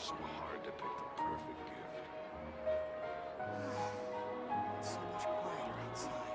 So hard to pick the perfect gift. It's so much quieter outside.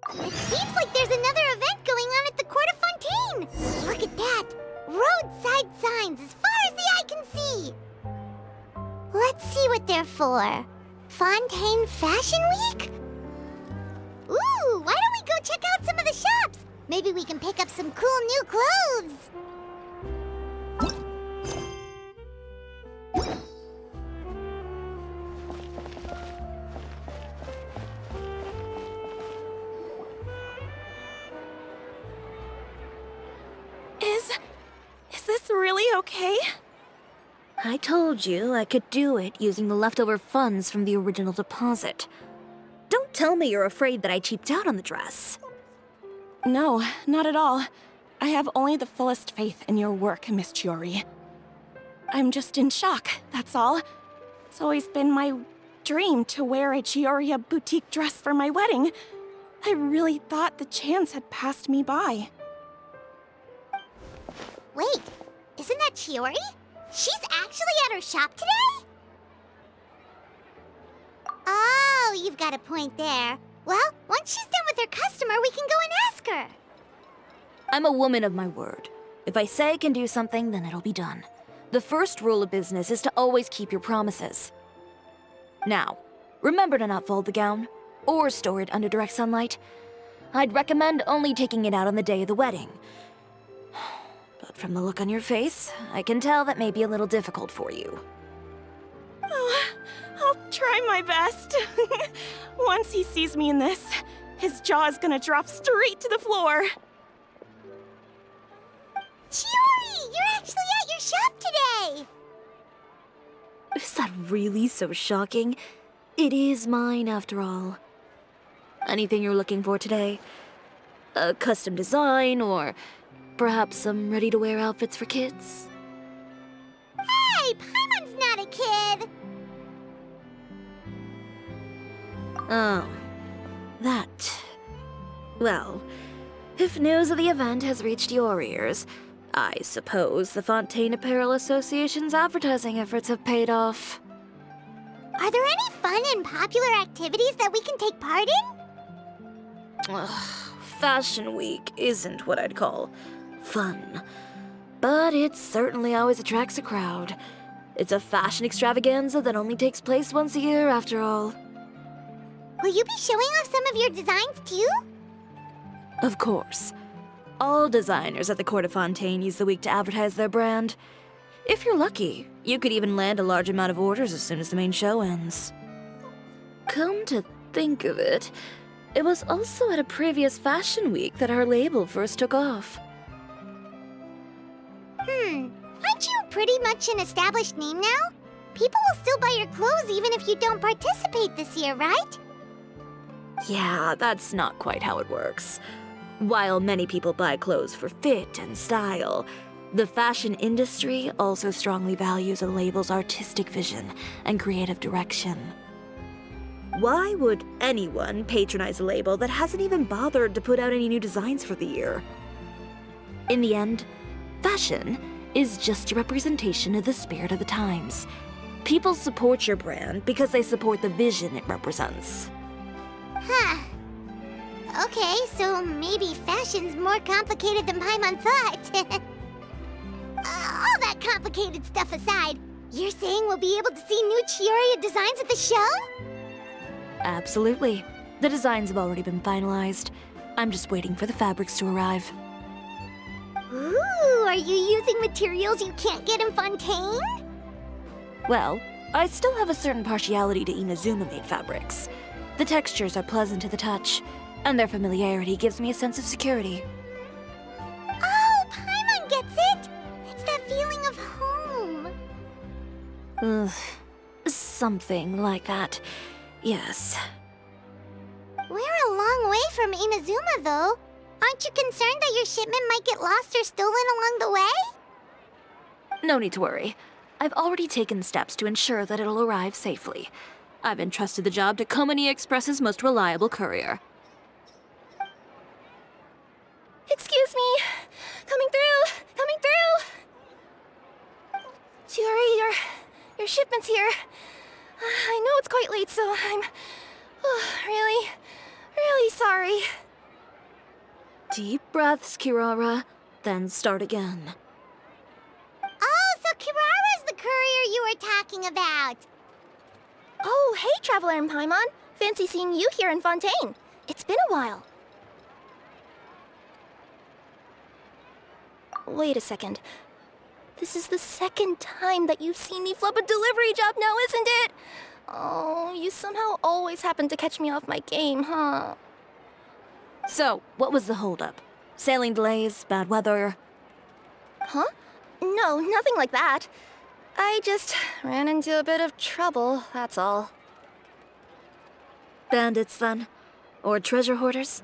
It seems like there's another event going on at the Court of Fontaine! Look at that! Roadside signs as far as the eye can see! Let's see what they're for. Fontaine Fashion Week? Ooh, why don't we go check out some of the shops? Maybe we can pick up some cool new clothes! Is this really okay? I told you I could do it using the leftover funds from the original deposit. Don't tell me you're afraid that I cheaped out on the dress. No, not at all. I have only the fullest faith in your work, Miss Chiori. I'm just in shock, that's all. It's always been my dream to wear a Chioria boutique dress for my wedding. I really thought the chance had passed me by. Wait, isn't that Chiori? She's actually at her shop today? Oh, you've got a point there. Well, once she's done with her customer, we can go and ask her. I'm a woman of my word. If I say I can do something, then it'll be done. The first rule of business is to always keep your promises. Now, remember to not fold the gown, or store it under direct sunlight. I'd recommend only taking it out on the day of the wedding. But from the look on your face, I can tell that may be a little difficult for you. Oh, I'll try my best. Once he sees me in this, his jaw is gonna drop straight to the floor. Chiori, you're actually at your shop today! Is that really so shocking? It is mine, after all. Anything you're looking for today? A custom design, or perhaps some ready-to-wear outfits for kids? Hey, Paimon's not a kid! Oh, that. Well, if news of the event has reached your ears, I suppose the Fontaine Apparel Association's advertising efforts have paid off. Are there any fun and popular activities that we can take part in? Ugh, Fashion Week isn't what I'd call fun, but it certainly always attracts a crowd. It's a fashion extravaganza that only takes place once a year, after all. Will you be showing off some of your designs too? Of course. All designers at the Court of Fontaine use the week to advertise their brand. If you're lucky, you could even land a large amount of orders as soon as the main show ends. Come to think of it, it was also at a previous Fashion Week that our label first took off. pretty much an established name now? People will still buy your clothes even if you don't participate this year, right? Yeah, that's not quite how it works. While many people buy clothes for fit and style, the fashion industry also strongly values a label's artistic vision and creative direction. Why would anyone patronize a label that hasn't even bothered to put out any new designs for the year? In the end, fashion is just a representation of the spirit of the times. People support your brand because they support the vision it represents. Huh. Okay, so maybe fashion's more complicated than Paimon thought. All that complicated stuff aside, you're saying we'll be able to see new Chiori designs at the show? Absolutely. The designs have already been finalized. I'm just waiting for the fabrics to arrive. Ooh, are you using materials you can't get in Fontaine? Well, I still have a certain partiality to Inazuma-made fabrics. The textures are pleasant to the touch, and their familiarity gives me a sense of security. Oh, Paimon gets it! It's that feeling of home. Ugh, something like that. Yes. We're a long way from Inazuma, though. Aren't you concerned that your shipment might get lost or stolen along the way? No need to worry. I've already taken steps to ensure that it'll arrive safely. I've entrusted the job to Komani Express's most reliable courier. Excuse me. Coming through. Coming through. Chiori, your shipment's here. I know it's quite late, so I'm really, really sorry. Deep breaths, Kirara, then start again. Oh, so Kirara's the courier you were talking about. Oh, hey, Traveler and Paimon. Fancy seeing you here in Fontaine. It's been a while. Wait a second. This is the second time that you've seen me flub a delivery job now, isn't it? Oh, you somehow always happen to catch me off my game, huh? So, what was the holdup? Sailing delays, bad weather? Huh? No, nothing like that. I just ran into a bit of trouble, that's all. Bandits, then? Or treasure hoarders?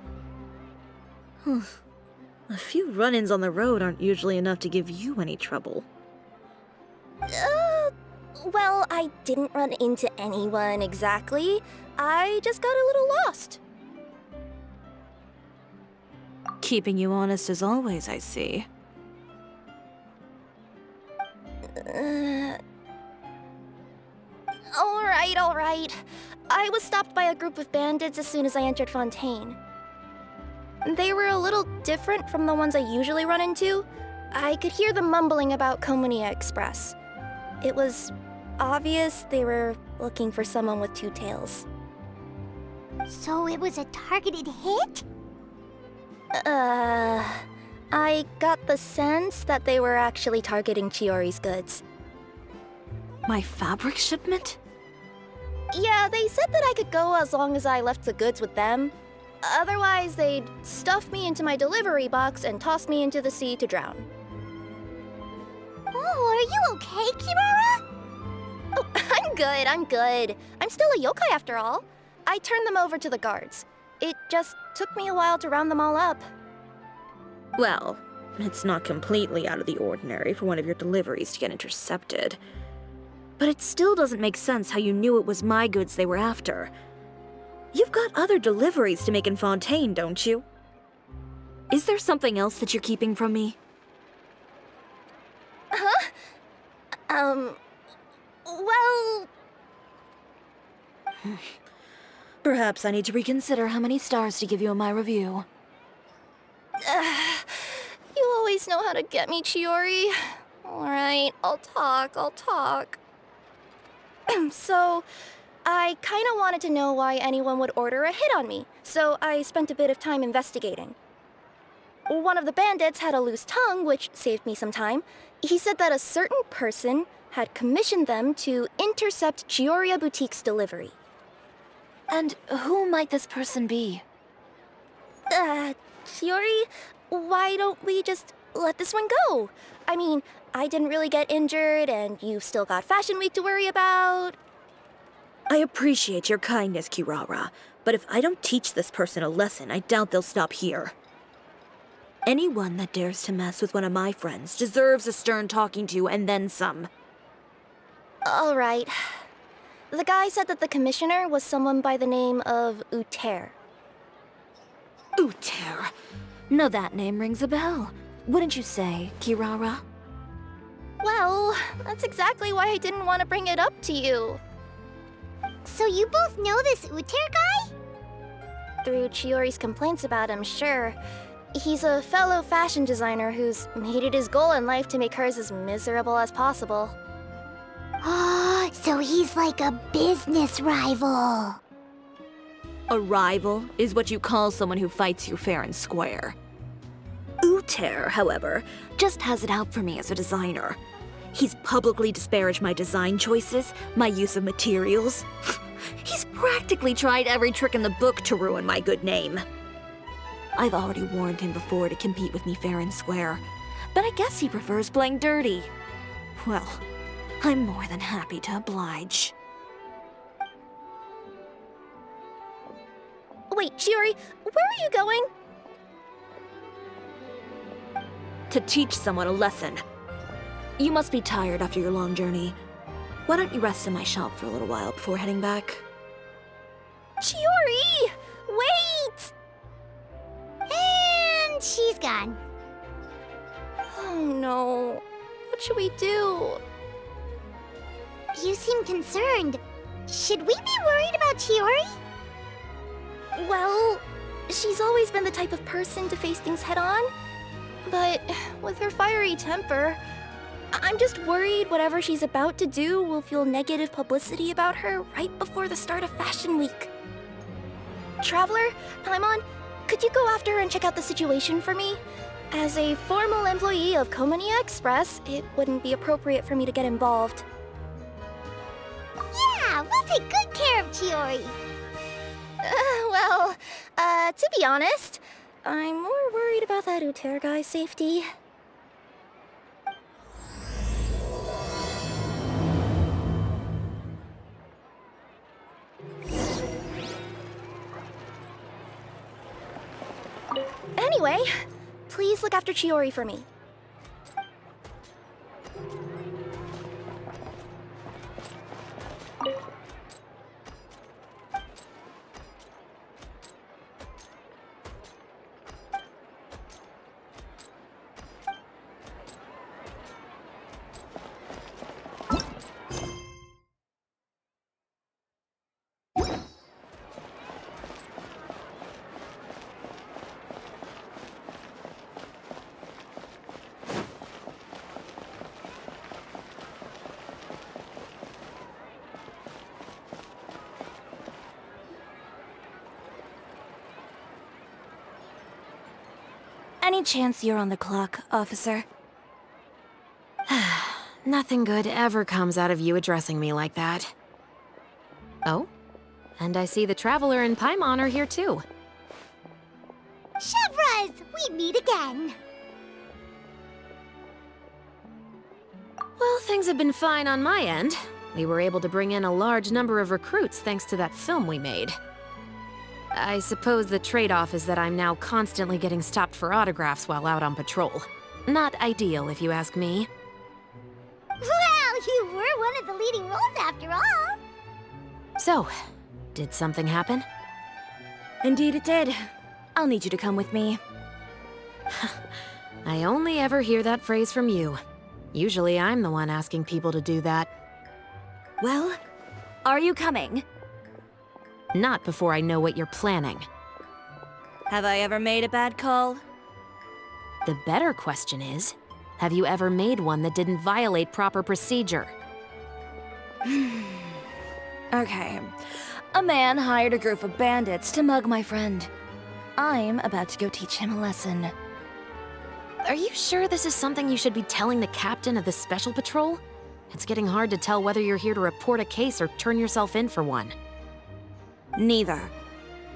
A few run-ins on the road aren't usually enough to give you any trouble. Well, I didn't run into anyone exactly. I just got a little lost. Keeping you honest as always, I see. All right. I was stopped by a group of bandits as soon as I entered Fontaine. They were a little different from the ones I usually run into. I could hear them mumbling about Komani Express. It was obvious they were looking for someone with two tails. So it was a targeted hit? I got the sense that they were actually targeting Chiori's goods. My fabric shipment? Yeah, they said that I could go as long as I left the goods with them. Otherwise, they'd stuff me into my delivery box and toss me into the sea to drown. Oh, are you okay, Kirara? Oh, I'm good. I'm still a yokai after all. I turned them over to the guards. It just took me a while to round them all up. Well, it's not completely out of the ordinary for one of your deliveries to get intercepted. But it still doesn't make sense how you knew it was my goods they were after. You've got other deliveries to make in Fontaine, don't you? Is there something else that you're keeping from me? Well... Perhaps I need to reconsider how many stars to give you in my review. You always know how to get me, Chiori. Alright, I'll talk. So, I kinda wanted to know why anyone would order a hit on me, so I spent a bit of time investigating. One of the bandits had a loose tongue, which saved me some time. He said that a certain person had commissioned them to intercept Chiori Boutique's delivery. And who might this person be? Chiori, why don't we just let this one go. I mean, I didn't really get injured, and you've still got Fashion Week to worry about. I appreciate your kindness, Kirara, but if I don't teach this person a lesson, I doubt they'll stop here. Anyone that dares to mess with one of my friends deserves a stern talking to and then some. All right. The guy said that the commissioner was someone by the name of Uter. Uter. Now that name rings a bell. Wouldn't you say, Kirara? Well, that's exactly why I didn't want to bring it up to you. So you both know this Uter guy? Through Chiori's complaints about him, sure. He's a fellow fashion designer who's made it his goal in life to make hers as miserable as possible. Oh, so he's like a business rival. A rival is what you call someone who fights you fair and square. Uter, however, just has it out for me as a designer. He's publicly disparaged my design choices, my use of materials. He's practically tried every trick in the book to ruin my good name. I've already warned him before to compete with me fair and square, but I guess he prefers playing dirty. Well, I'm more than happy to oblige. Wait, Chiori, where are you going? To teach someone a lesson. You must be tired after your long journey. Why don't you rest in my shop for a little while before heading back? Chiori! Wait! And she's gone. Oh no. What should we do? You seem concerned. Should we be worried about Chiori? Well, she's always been the type of person to face things head on. But with her fiery temper, I'm just worried whatever she's about to do will feel negative publicity about her right before the start of Fashion Week. Traveler, Paimon, could you go after her and check out the situation for me? As a formal employee of Komonia Express, it wouldn't be appropriate for me to get involved. Yeah, we'll take good care of Chiori. To be honest, I'm more worried about that Uter guy's safety. Anyway, please look after Chiori for me. Any chance you're on the clock, officer? Nothing good ever comes out of you addressing me like that. Oh? And I see the Traveler and Paimon are here too. Chevras, we meet again. Well, things have been fine on my end. We were able to bring in a large number of recruits thanks to that film we made. I suppose the trade-off is that I'm now constantly getting stopped for autographs while out on patrol. Not ideal, if you ask me. Well, you were one of the leading roles after all. So, did something happen? Indeed it did. I'll need you to come with me. I only ever hear that phrase from you. Usually I'm the one asking people to do that. Well, are you coming? Not before I know what you're planning. Have I ever made a bad call? The better question is, have you ever made one that didn't violate proper procedure? Okay. A man hired a group of bandits to mug my friend. I'm about to go teach him a lesson. Are you sure this is something you should be telling the captain of the Special Patrol? It's getting hard to tell whether you're here to report a case or turn yourself in for one. Neither.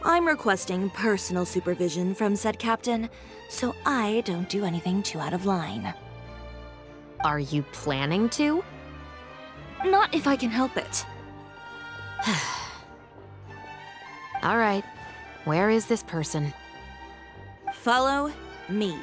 I'm requesting personal supervision from said captain, so I don't do anything too out of line. Are you planning to? Not if I can help it. All right. Where is this person? Follow me.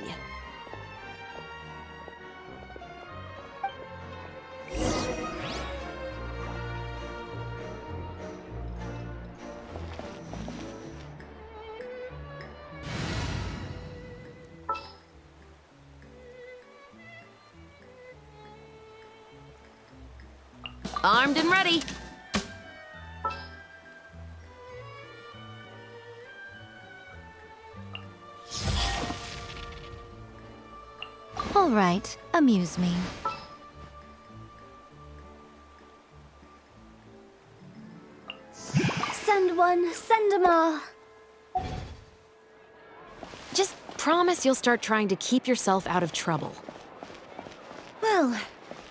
Armed and ready. All right, amuse me. Send one, send 'em all. Just promise you'll start trying to keep yourself out of trouble. Well,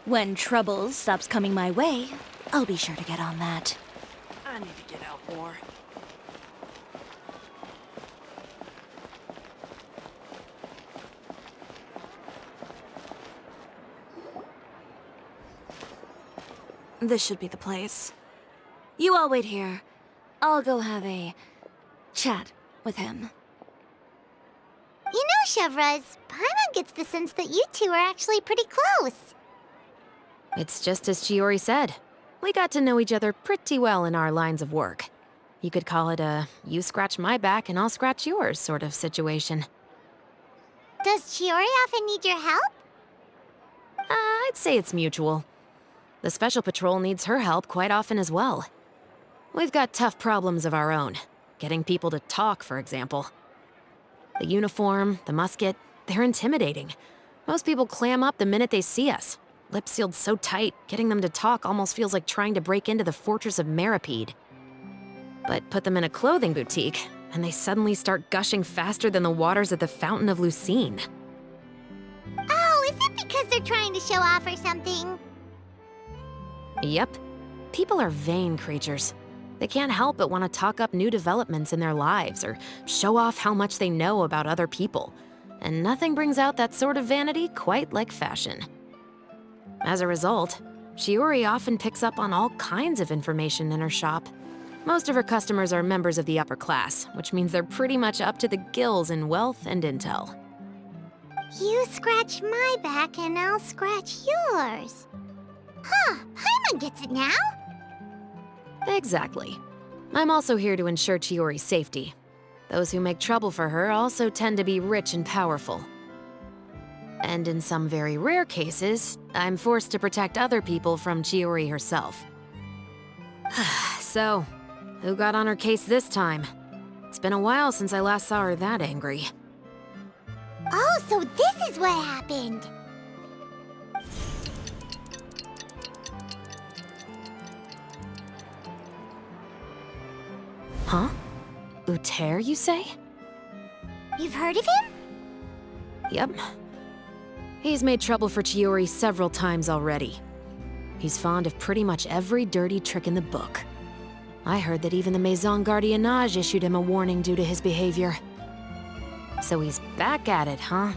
when trouble stops coming my way, I'll be sure to get on that. I need to get out more. This should be the place. You all wait here. I'll go have a chat with him. You know, Chevraz, Paimon gets the sense that you two are actually pretty close. It's just as Chiori said. We got to know each other pretty well in our lines of work. You could call it a you scratch my back and I'll scratch yours sort of situation. Does Chiori often need your help? I'd say it's mutual. The Special Patrol needs her help quite often as well. We've got tough problems of our own. Getting people to talk, for example. The uniform, the musket, they're intimidating. Most people clam up the minute they see us. Lips sealed so tight, getting them to talk almost feels like trying to break into the fortress of Meripede. But put them in a clothing boutique, and they suddenly start gushing faster than the waters at the Fountain of Lucine. Oh, is it because they're trying to show off or something? Yep. People are vain creatures. They can't help but want to talk up new developments in their lives or show off how much they know about other people. And nothing brings out that sort of vanity quite like fashion. As a result, Chiori often picks up on all kinds of information in her shop. Most of her customers are members of the upper class, which means they're pretty much up to the gills in wealth and intel. You scratch my back and I'll scratch yours. Huh, Paimon gets it now. Exactly. I'm also here to ensure Chiori's safety. Those who make trouble for her also tend to be rich and powerful. And in some very rare cases, I'm forced to protect other people from Chiori herself. So, who got on her case this time? It's been a while since I last saw her that angry. Oh, so this is what happened. Huh? Uter, you say? You've heard of him? Yep. He's made trouble for Chiori several times already. He's fond of pretty much every dirty trick in the book. I heard that even the Maison Gardiennage issued him a warning due to his behavior. So he's back at it, huh?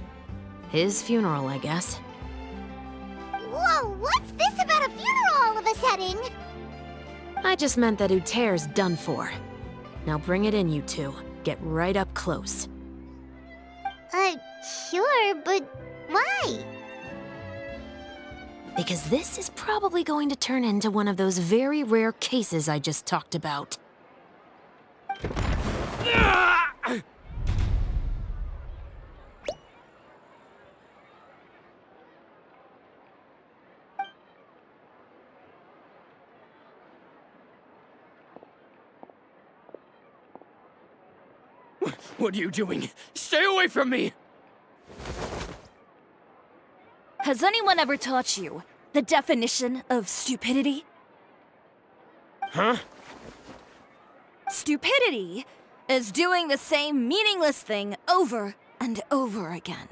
His funeral, I guess. Whoa, what's this about a funeral all of a sudden? I just meant that Uter's done for. Now bring it in, you two. Get right up close. Sure, but why? Because this is probably going to turn into one of those very rare cases I just talked about. What are you doing? Stay away from me! Has anyone ever taught you the definition of stupidity? Huh? Stupidity is doing the same meaningless thing over and over again.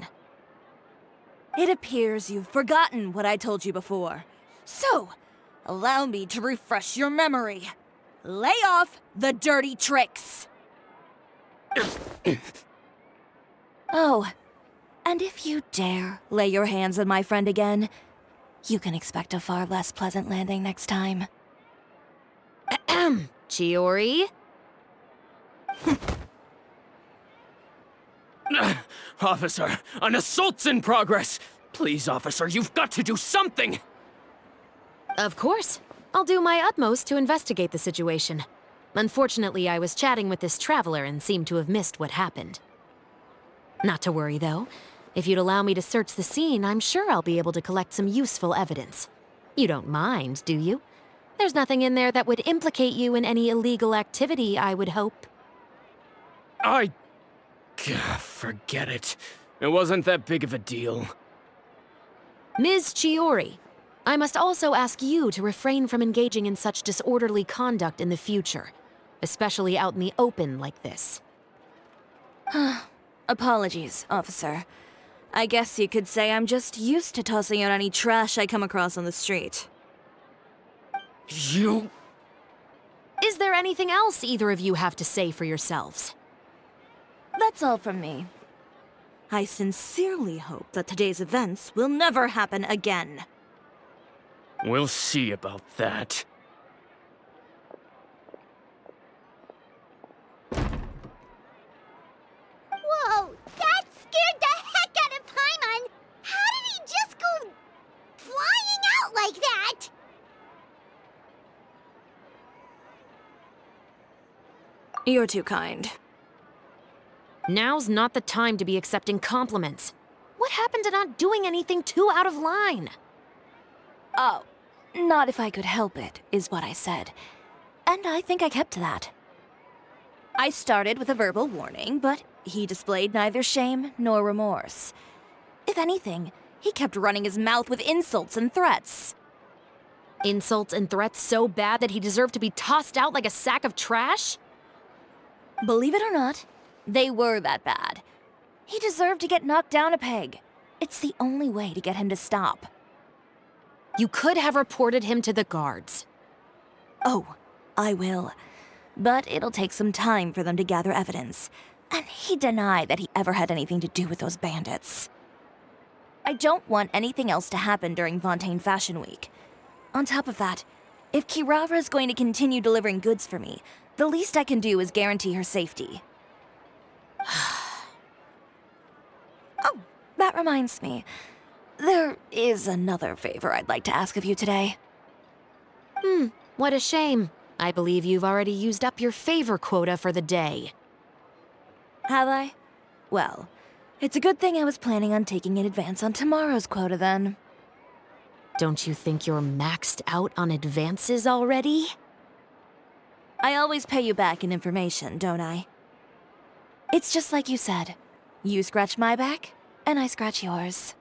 It appears you've forgotten what I told you before. So, allow me to refresh your memory. Lay off the dirty tricks. Oh, and if you dare lay your hands on my friend again, you can expect a far less pleasant landing next time. Ahem. Chiori? Officer, an assault's in progress! Please, officer, you've got to do something! Of course. I'll do my utmost to investigate the situation. Unfortunately, I was chatting with this traveler and seemed to have missed what happened. Not to worry, though. If you'd allow me to search the scene, I'm sure I'll be able to collect some useful evidence. You don't mind, do you? There's nothing in there that would implicate you in any illegal activity, I would hope. Forget it. It wasn't that big of a deal. Ms. Chiori, I must also ask you to refrain from engaging in such disorderly conduct in the future, especially out in the open like this. Apologies, officer. I guess you could say I'm just used to tossing out any trash I come across on the street. You... Is there anything else either of you have to say for yourselves? That's all from me. I sincerely hope that today's events will never happen again. We'll see about that. Whoa, that scared the heck out of Paimon! How did he just go flying out like that? You're too kind. Now's not the time to be accepting compliments. What happened to not doing anything too out of line? Oh, not if I could help it, is what I said. And I think I kept to that. I started with a verbal warning, but he displayed neither shame nor remorse. If anything, he kept running his mouth with insults and threats. Insults and threats so bad that he deserved to be tossed out like a sack of trash? Believe it or not, they were that bad. He deserved to get knocked down a peg. It's the only way to get him to stop. You could have reported him to the guards. Oh, I will. But it'll take some time for them to gather evidence. And he denied that he ever had anything to do with those bandits. I don't want anything else to happen during Fontaine Fashion Week. On top of that, if Kirara is going to continue delivering goods for me, the least I can do is guarantee her safety. Oh, that reminds me. There is another favor I'd like to ask of you today. What a shame. I believe you've already used up your favor quota for the day. Have I? Well, it's a good thing I was planning on taking an advance on tomorrow's quota then. Don't you think you're maxed out on advances already? I always pay you back in information, don't I? It's just like you said. You scratch my back, and I scratch yours.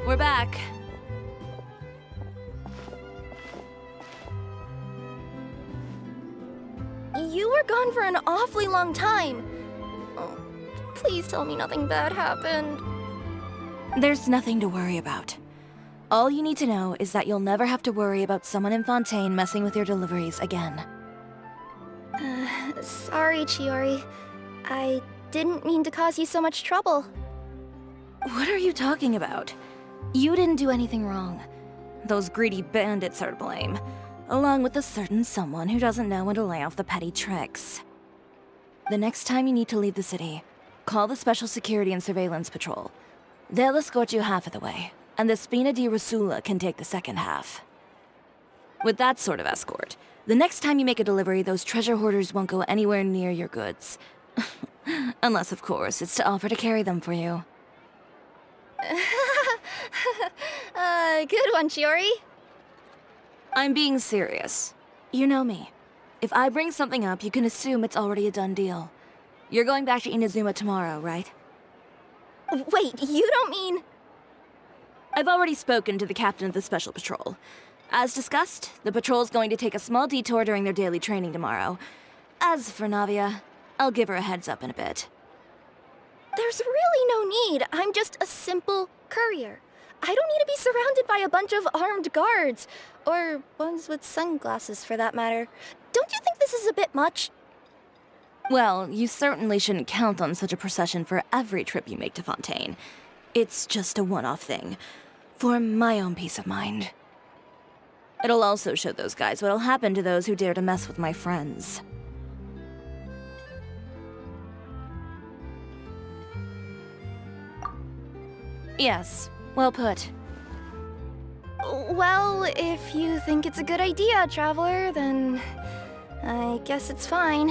We're back. You were gone for an awfully long time. Oh, please tell me nothing bad happened. There's nothing to worry about. All you need to know is that you'll never have to worry about someone in Fontaine messing with your deliveries again. Sorry, Chiori. I didn't mean to cause you so much trouble. What are you talking about? You didn't do anything wrong. Those greedy bandits are to blame, along with a certain someone who doesn't know when to lay off the petty tricks. The next time you need to leave the city, call the Special Security and Surveillance Patrol. They'll escort you half of the way, and the Spina di Rosula can take the second half. With that sort of escort, the next time you make a delivery, those treasure hoarders won't go anywhere near your goods. Unless, of course, it's to offer to carry them for you. Good one, Chiori. I'm being serious. You know me. If I bring something up, you can assume it's already a done deal. You're going back to Inazuma tomorrow, right? Wait, you don't mean... I've already spoken to the captain of the Special Patrol. As discussed, the patrol's going to take a small detour during their daily training tomorrow. As for Navia, I'll give her a heads up in a bit. There's really no need. I'm just a simple courier. I don't need to be surrounded by a bunch of armed guards. Or ones with sunglasses, for that matter. Don't you think this is a bit much? Well, you certainly shouldn't count on such a procession for every trip you make to Fontaine. It's just a one-off thing, for my own peace of mind. It'll also show those guys what'll happen to those who dare to mess with my friends. Yes, well put. Well, if you think it's a good idea, Traveler, then I guess it's fine.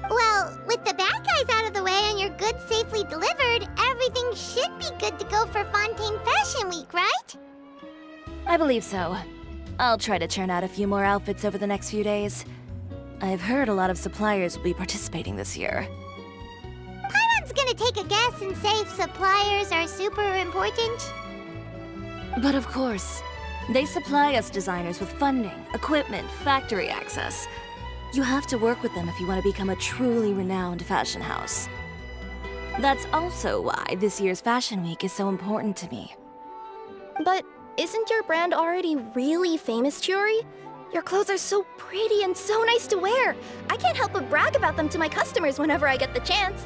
Well, with the bad guys out of the way and your goods safely delivered, everything should be good to go for Fontaine Fashion Week, right? I believe so. I'll try to churn out a few more outfits over the next few days. I've heard a lot of suppliers will be participating this year. Paimon's gonna take a guess and say suppliers are super important. But of course, they supply us designers with funding, equipment, factory access. You have to work with them if you want to become a truly renowned fashion house. That's also why this year's Fashion Week is so important to me. But isn't your brand already really famous, Chiori? Your clothes are so pretty and so nice to wear. I can't help but brag about them to my customers whenever I get the chance.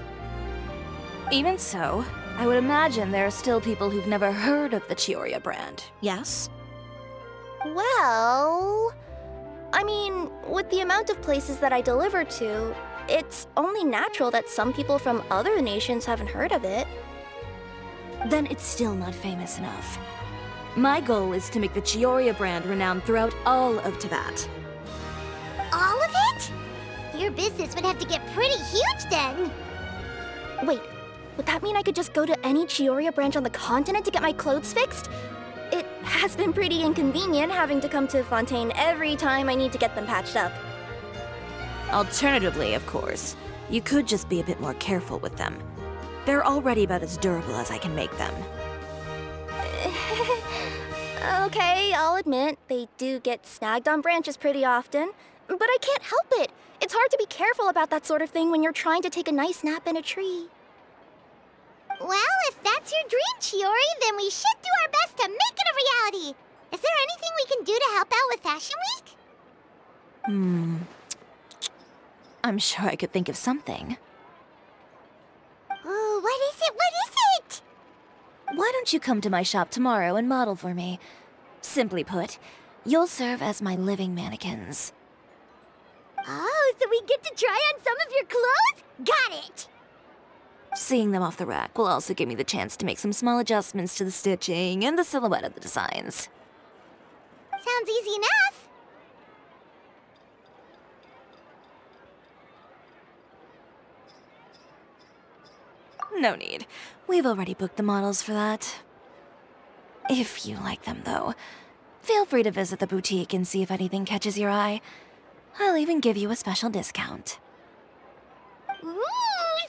Even so, I would imagine there are still people who've never heard of the Cisoria brand, yes? Well... I mean, with the amount of places that I deliver to, it's only natural that some people from other nations haven't heard of it. Then it's still not famous enough. My goal is to make the Cisoria brand renowned throughout all of Teyvat. All of it? Your business would have to get pretty huge then. Wait, would that mean I could just go to any Cisoria branch on the continent to get my clothes fixed? It has been pretty inconvenient having to come to Fontaine every time I need to get them patched up. Alternatively, of course, you could just be a bit more careful with them. They're already about as durable as I can make them. Okay, I'll admit, they do get snagged on branches pretty often, but I can't help it. It's hard to be careful about that sort of thing when you're trying to take a nice nap in a tree. Well, if that's your dream, Chiori, then we should do our best to make it a reality. Is there anything we can do to help out with Fashion Week? I'm sure I could think of something. Oh, what is it? What is it? Why don't you come to my shop tomorrow and model for me? Simply put, you'll serve as my living mannequins. Oh, so we get to try on some of your clothes? Got it! Seeing them off the rack will also give me the chance to make some small adjustments to the stitching and the silhouette of the designs. Sounds easy enough. No need. We've already booked the models for that. If you like them, though, feel free to visit the boutique and see if anything catches your eye. I'll even give you a special discount. Ooh,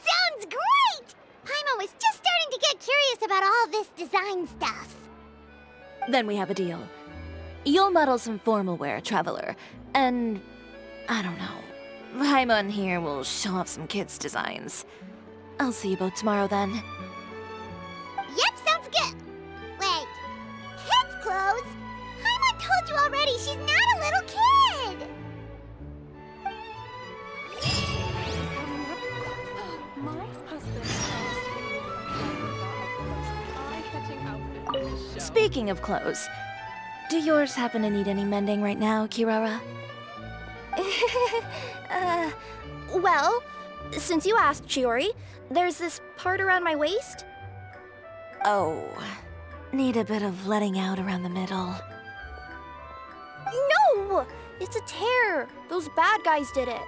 sounds great! Paimon was just starting to get curious about all this design stuff. Then we have a deal. You'll model some formal wear, Traveler, and... I don't know. Paimon here will show off some kids' designs. I'll see you both tomorrow, then. Yep, sounds good. Wait, kids' clothes? Paimon told you already she's not a little kid! Speaking of clothes, do yours happen to need any mending right now, Kirara? Well, since you asked, Chiori, there's this part around my waist. Oh, need a bit of letting out around the middle. No! It's a tear. Those bad guys did it.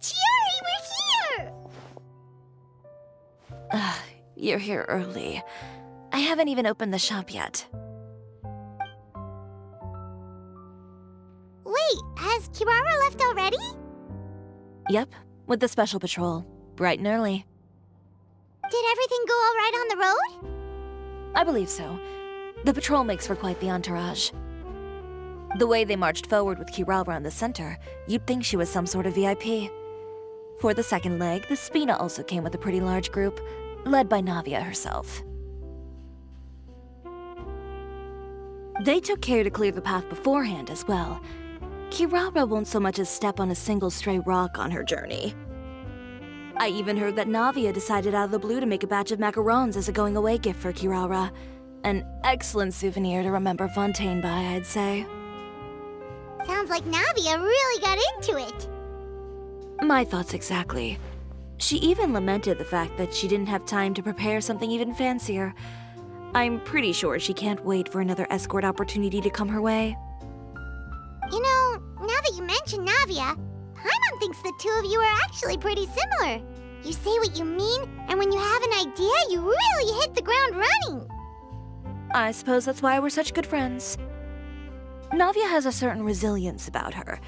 Chiori, we're here! You're here early. I haven't even opened the shop yet. has Kirara left already? Yep, with the special patrol, bright and early. Did everything go all right on the road? I believe so. The patrol makes for quite the entourage. The way they marched forward with Kirara in the center, you'd think she was some sort of VIP. For the second leg, the Spina also came with a pretty large group, led by Navia herself. They took care to clear the path beforehand as well. Kirara won't so much as step on a single stray rock on her journey. I even heard that Navia decided out of the blue to make a batch of macarons as a going-away gift for Kirara. An excellent souvenir to remember Fontaine by, I'd say. Sounds like Navia really got into it. My thoughts exactly. She even lamented the fact that she didn't have time to prepare something even fancier. I'm pretty sure she can't wait for another escort opportunity to come her way. You know, now that you mention Navia, Paimon thinks the two of you are actually pretty similar. You say what you mean, and when you have an idea, you really hit the ground running. I suppose that's why we're such good friends. Navia has a certain resilience about her.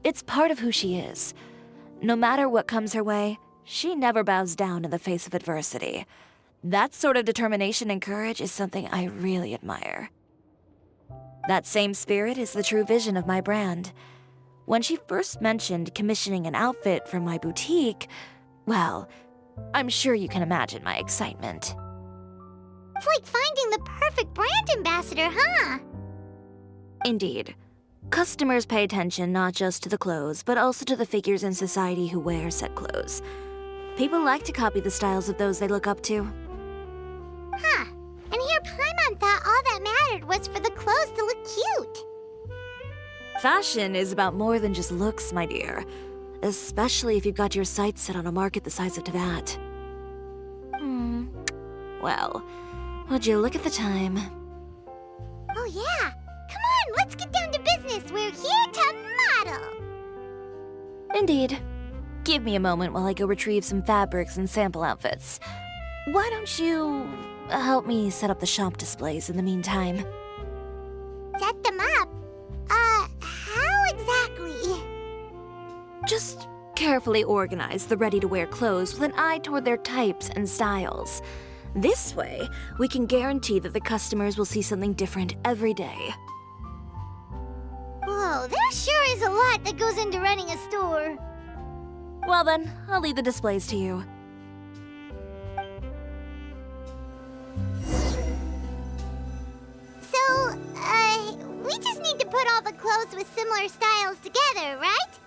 It's part of who she is. No matter what comes her way, she never bows down in the face of adversity. That sort of determination and courage is something I really admire. That same spirit is the true vision of my brand. When she first mentioned commissioning an outfit for my boutique, well, I'm sure you can imagine my excitement. It's like finding the perfect brand ambassador, huh? Indeed. Customers pay attention not just to the clothes, but also to the figures in society who wear said clothes. People like to copy the styles of those they look up to. Huh. And here Paimon thought all that mattered was for the clothes to look cute. Fashion is about more than just looks, my dear. Especially if you've got your sights set on a market the size of Teyvat. Well, would you look at the time? Oh yeah. Come on, let's get down to business. We're here to model. Indeed. Give me a moment while I go retrieve some fabrics and sample outfits. Why don't you help me set up the shop displays in the meantime? Set them up? How exactly? Just carefully organize the ready-to-wear clothes with an eye toward their types and styles. This way, we can guarantee that the customers will see something different every day. Whoa, there sure is a lot that goes into running a store. Well then, I'll leave the displays to you. So, we just need to put all the clothes with similar styles together, right?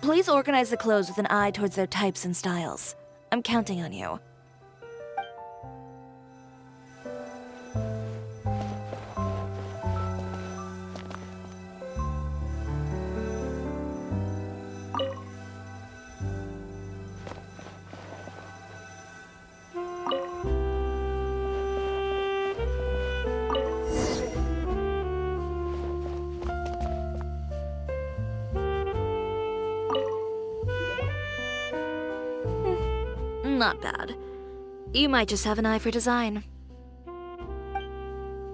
Please organize the clothes with an eye towards their types and styles. I'm counting on you. Not bad. You might just have an eye for design.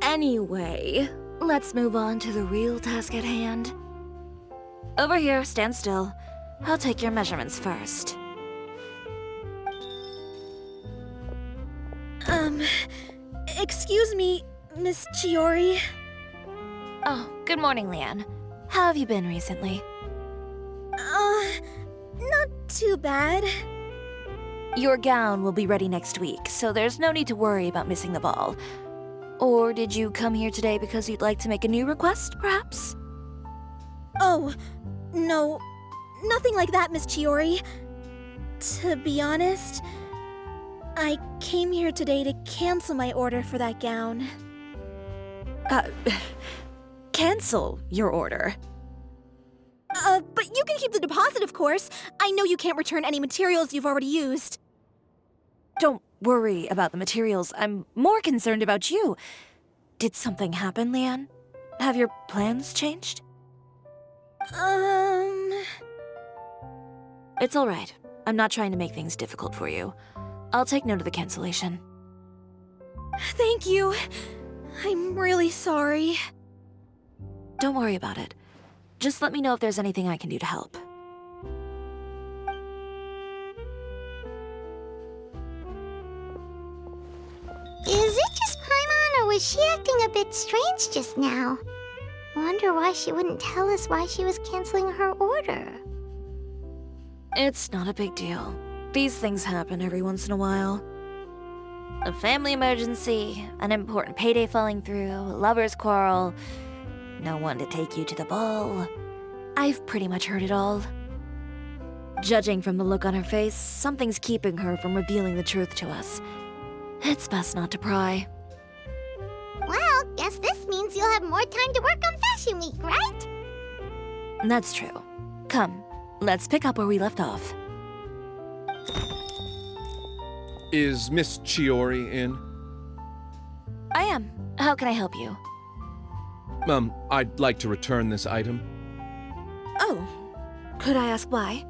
Anyway, let's move on to the real task at hand. Over here, stand still. I'll take your measurements first. Excuse me, Miss Chiori. Oh, good morning, Leanne. How have you been recently? Not too bad. Your gown will be ready next week, so there's no need to worry about missing the ball. Or did you come here today because you'd like to make a new request, perhaps? Oh, no. Nothing like that, Miss Chiori. To be honest, I came here today to cancel my order for that gown. Cancel your order. But you can keep the deposit, of course. I know you can't return any materials you've already used. Don't worry about the materials. I'm more concerned about you. Did something happen, Leanne? Have your plans changed? It's all right. I'm not trying to make things difficult for you. I'll take note of the cancellation. Thank you. I'm really sorry. Don't worry about it. Just let me know if there's anything I can do to help. Is it just Paimon, or was she acting a bit strange just now? Wonder why she wouldn't tell us why she was canceling her order. It's not a big deal. These things happen every once in a while. A family emergency, an important payday falling through, a lover's quarrel, no one to take you to the ball. I've pretty much heard it all. Judging from the look on her face, something's keeping her from revealing the truth to us. It's best not to pry. Well, guess this means you'll have more time to work on Fashion Week, right? That's true. Come, let's pick up where we left off. Is Miss Chiori in? I am. How can I help you? I'd like to return this item. Oh, could I ask why?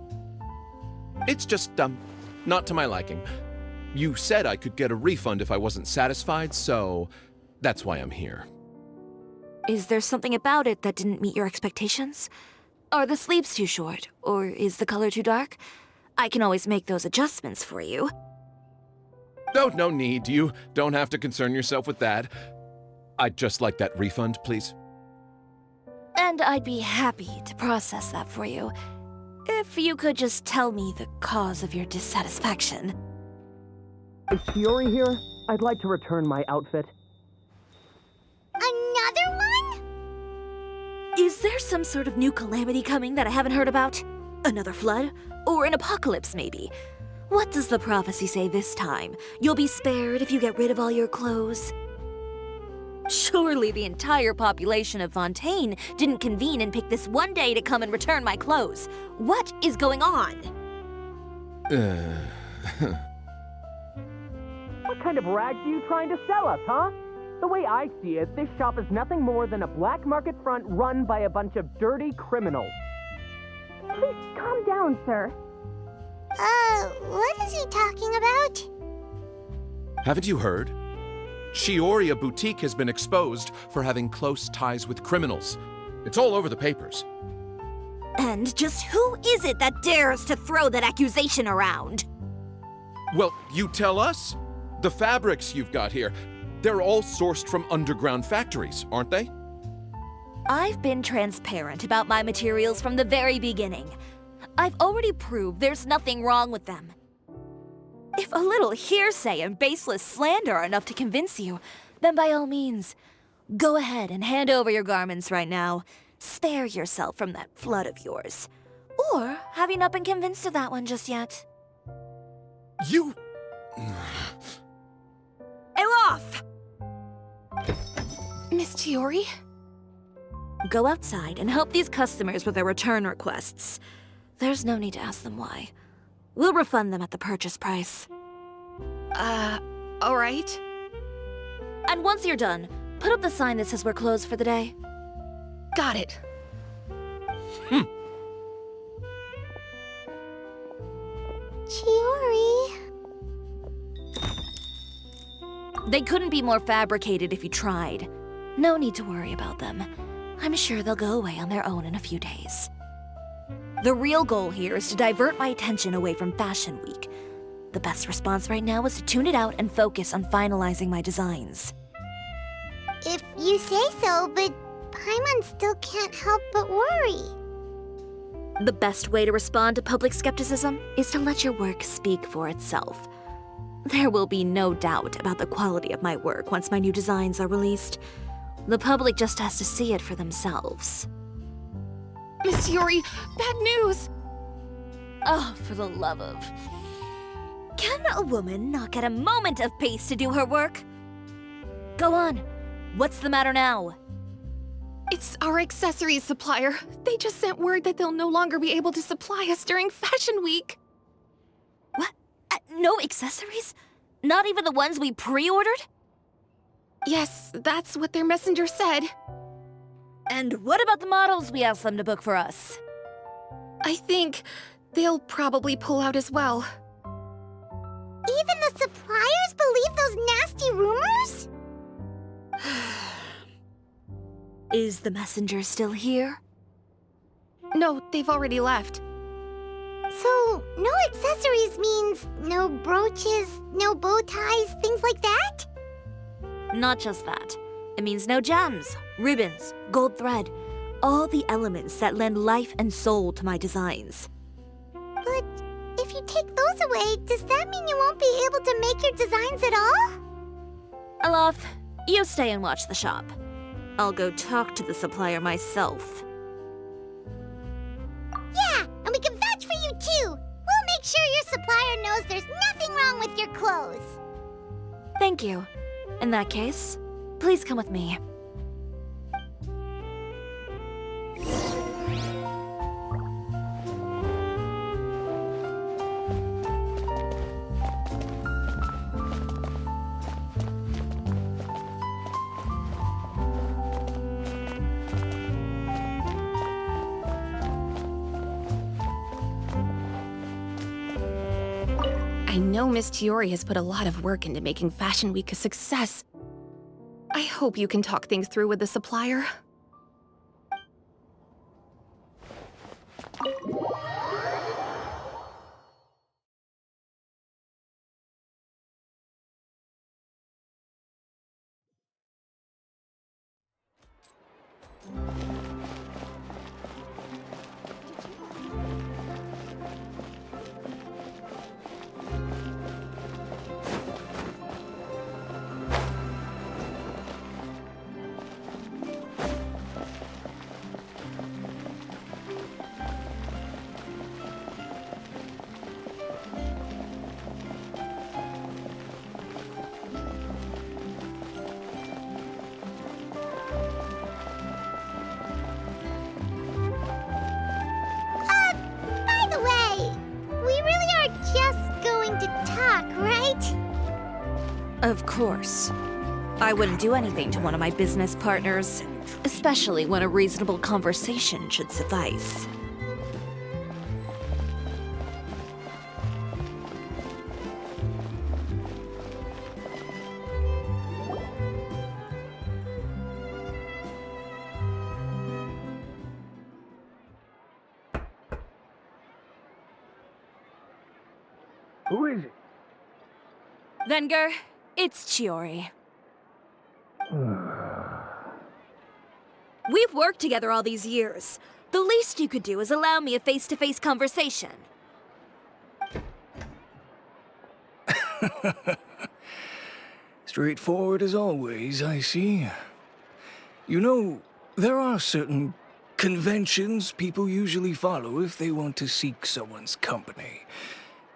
It's just, not to my liking. You said I could get a refund if I wasn't satisfied, so that's why I'm here. Is there something about it that didn't meet your expectations? Are the sleeves too short, or is the color too dark? I can always make those adjustments for you. Oh, no need. You don't have to concern yourself with that. I'd just like that refund, please. And I'd be happy to process that for you, if you could just tell me the cause of your dissatisfaction. Is Chiori here? I'd like to return my outfit. Another one? Is there some sort of new calamity coming that I haven't heard about? Another flood? Or an apocalypse, maybe? What does the prophecy say this time? You'll be spared if you get rid of all your clothes? Surely the entire population of Fontaine didn't convene and pick this one day to come and return my clothes. What is going on? What kind of rags are you trying to sell us, huh? The way I see it, this shop is nothing more than a black market front run by a bunch of dirty criminals. Please calm down, sir. What is he talking about? Haven't you heard? Chiori Boutique has been exposed for having close ties with criminals. It's all over the papers. And just who is it that dares to throw that accusation around? Well, you tell us. The fabrics you've got here, they're all sourced from underground factories, aren't they? I've been transparent about my materials from the very beginning. I've already proved there's nothing wrong with them. If a little hearsay and baseless slander are enough to convince you, then by all means, go ahead and hand over your garments right now. Spare yourself from that flood of yours. Or have you not been convinced of that one just yet? You... Off! Miss Chiori? Go outside and help these customers with their return requests. There's no need to ask them why. We'll refund them at the purchase price. Alright. And once you're done, put up the sign that says we're closed for the day. Got it. Chiori. They couldn't be more fabricated if you tried. No need to worry about them. I'm sure they'll go away on their own in a few days. The real goal here is to divert my attention away from Fashion Week. The best response right now is to tune it out and focus on finalizing my designs. If you say so, but Paimon still can't help but worry. The best way to respond to public skepticism is to let your work speak for itself. There will be no doubt about the quality of my work once my new designs are released. The public just has to see it for themselves. Miss Chiori, bad news! Oh, for the love of... Can a woman not get a moment of peace to do her work? Go on. What's the matter now? It's our accessories supplier. They just sent word that they'll no longer be able to supply us during Fashion Week. What? No accessories? Not even the ones we pre-ordered? Yes, that's what their messenger said. And what about the models we asked them to book for us? I think they'll probably pull out as well. Even the suppliers believe those nasty rumors? Is the messenger still here? No, they've already left. So, no accessories means no brooches, no bow ties, things like that? Not just that. It means no gems, ribbons, gold thread, all the elements that lend life and soul to my designs. But if you take those away, does that mean you won't be able to make your designs at all? Aloth, you stay and watch the shop. I'll go talk to the supplier myself. Yeah, and we can vouch for you too. We'll make sure your supplier knows there's nothing wrong with your clothes. Thank you. In that case, please come with me. I know Miss Chiori has put a lot of work into making Fashion Week a success. I hope you can talk things through with the supplier. By the way, we really are just going to talk, right? Of course. I wouldn't do anything to one of my business partners, especially when a reasonable conversation should suffice. Who is it? Venger, it's Chiori. We've worked together all these years. The least you could do is allow me a face-to-face conversation. Straightforward as always, I see. You know, there are certain conventions people usually follow if they want to seek someone's company.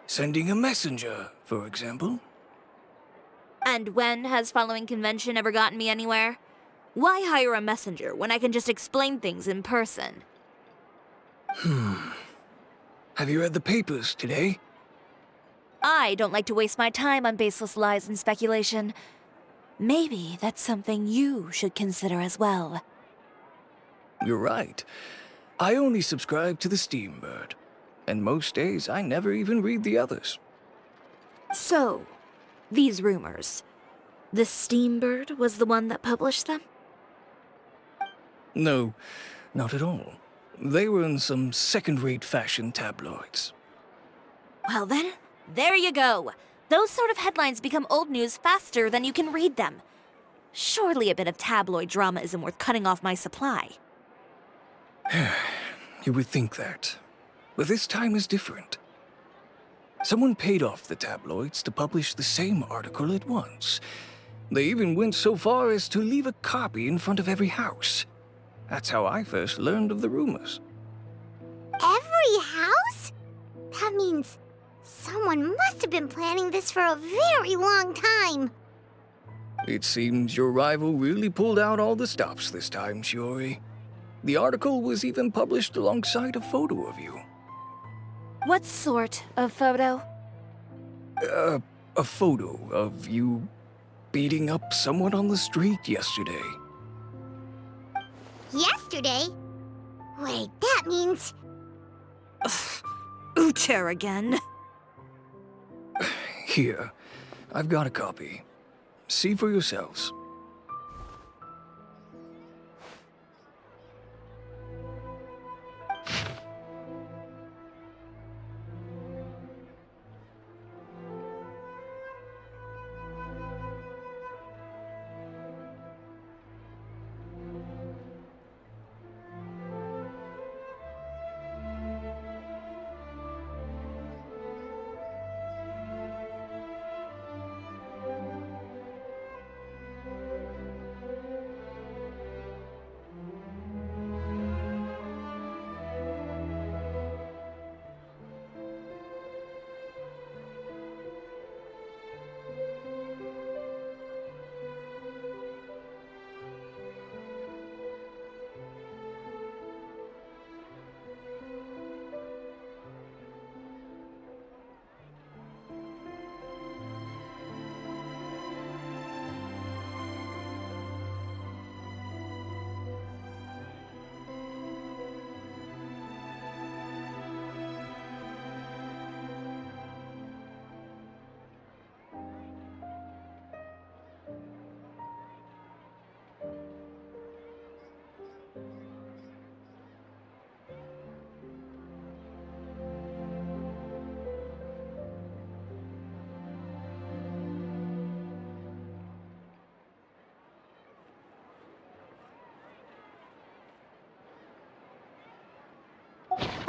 Sending a messenger, for example. And when has following convention ever gotten me anywhere? Why hire a messenger when I can just explain things in person? Have you read the papers today? I don't like to waste my time on baseless lies and speculation. Maybe that's something you should consider as well. You're right. I only subscribe to the Steambird. And most days, I never even read the others. So, these rumors. The Steambird was the one that published them? No, not at all. They were in some second-rate fashion tabloids. Well then, there you go. Those sort of headlines become old news faster than you can read them. Surely a bit of tabloid drama isn't worth cutting off my supply. You would think that. But this time is different. Someone paid off the tabloids to publish the same article at once. They even went so far as to leave a copy in front of every house. That's how I first learned of the rumors. Every house? That means someone must have been planning this for a very long time. It seems your rival really pulled out all the stops this time, Chiori. The article was even published alongside a photo of you. What sort of photo? A photo of you beating up someone on the street yesterday. Yesterday? Wait, that means... Ucher again. Here, I've got a copy. See for yourselves.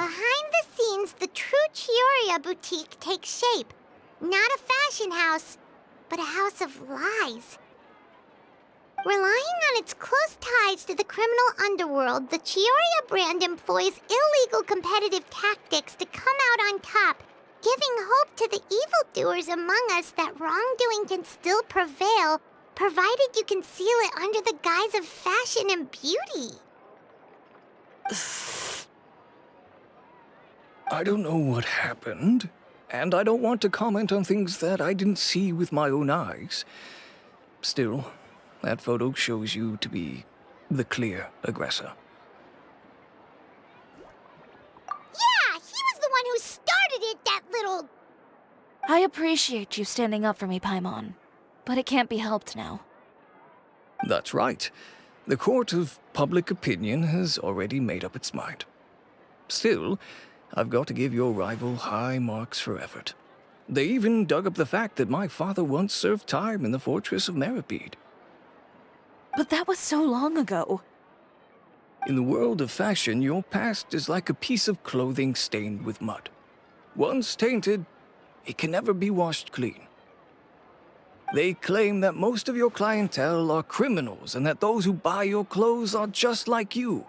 behind the scenes, the true Chioria boutique takes shape. Not a fashion house, but a house of lies. Relying on its close ties to the criminal underworld, the Chioria brand employs illegal competitive tactics to come out on top, giving hope to the evildoers among us that wrongdoing can still prevail, provided you conceal it under the guise of fashion and beauty. I don't know what happened, and I don't want to comment on things that I didn't see with my own eyes. Still, that photo shows you to be the clear aggressor. Yeah, he was the one who started it, that little... I appreciate you standing up for me, Paimon, but it can't be helped now. That's right. The court of public opinion has already made up its mind. Still, I've got to give your rival high marks for effort. They even dug up the fact that my father once served time in the fortress of Meripede. But that was so long ago. In the world of fashion, your past is like a piece of clothing stained with mud. Once tainted, it can never be washed clean. They claim that most of your clientele are criminals and that those who buy your clothes are just like you.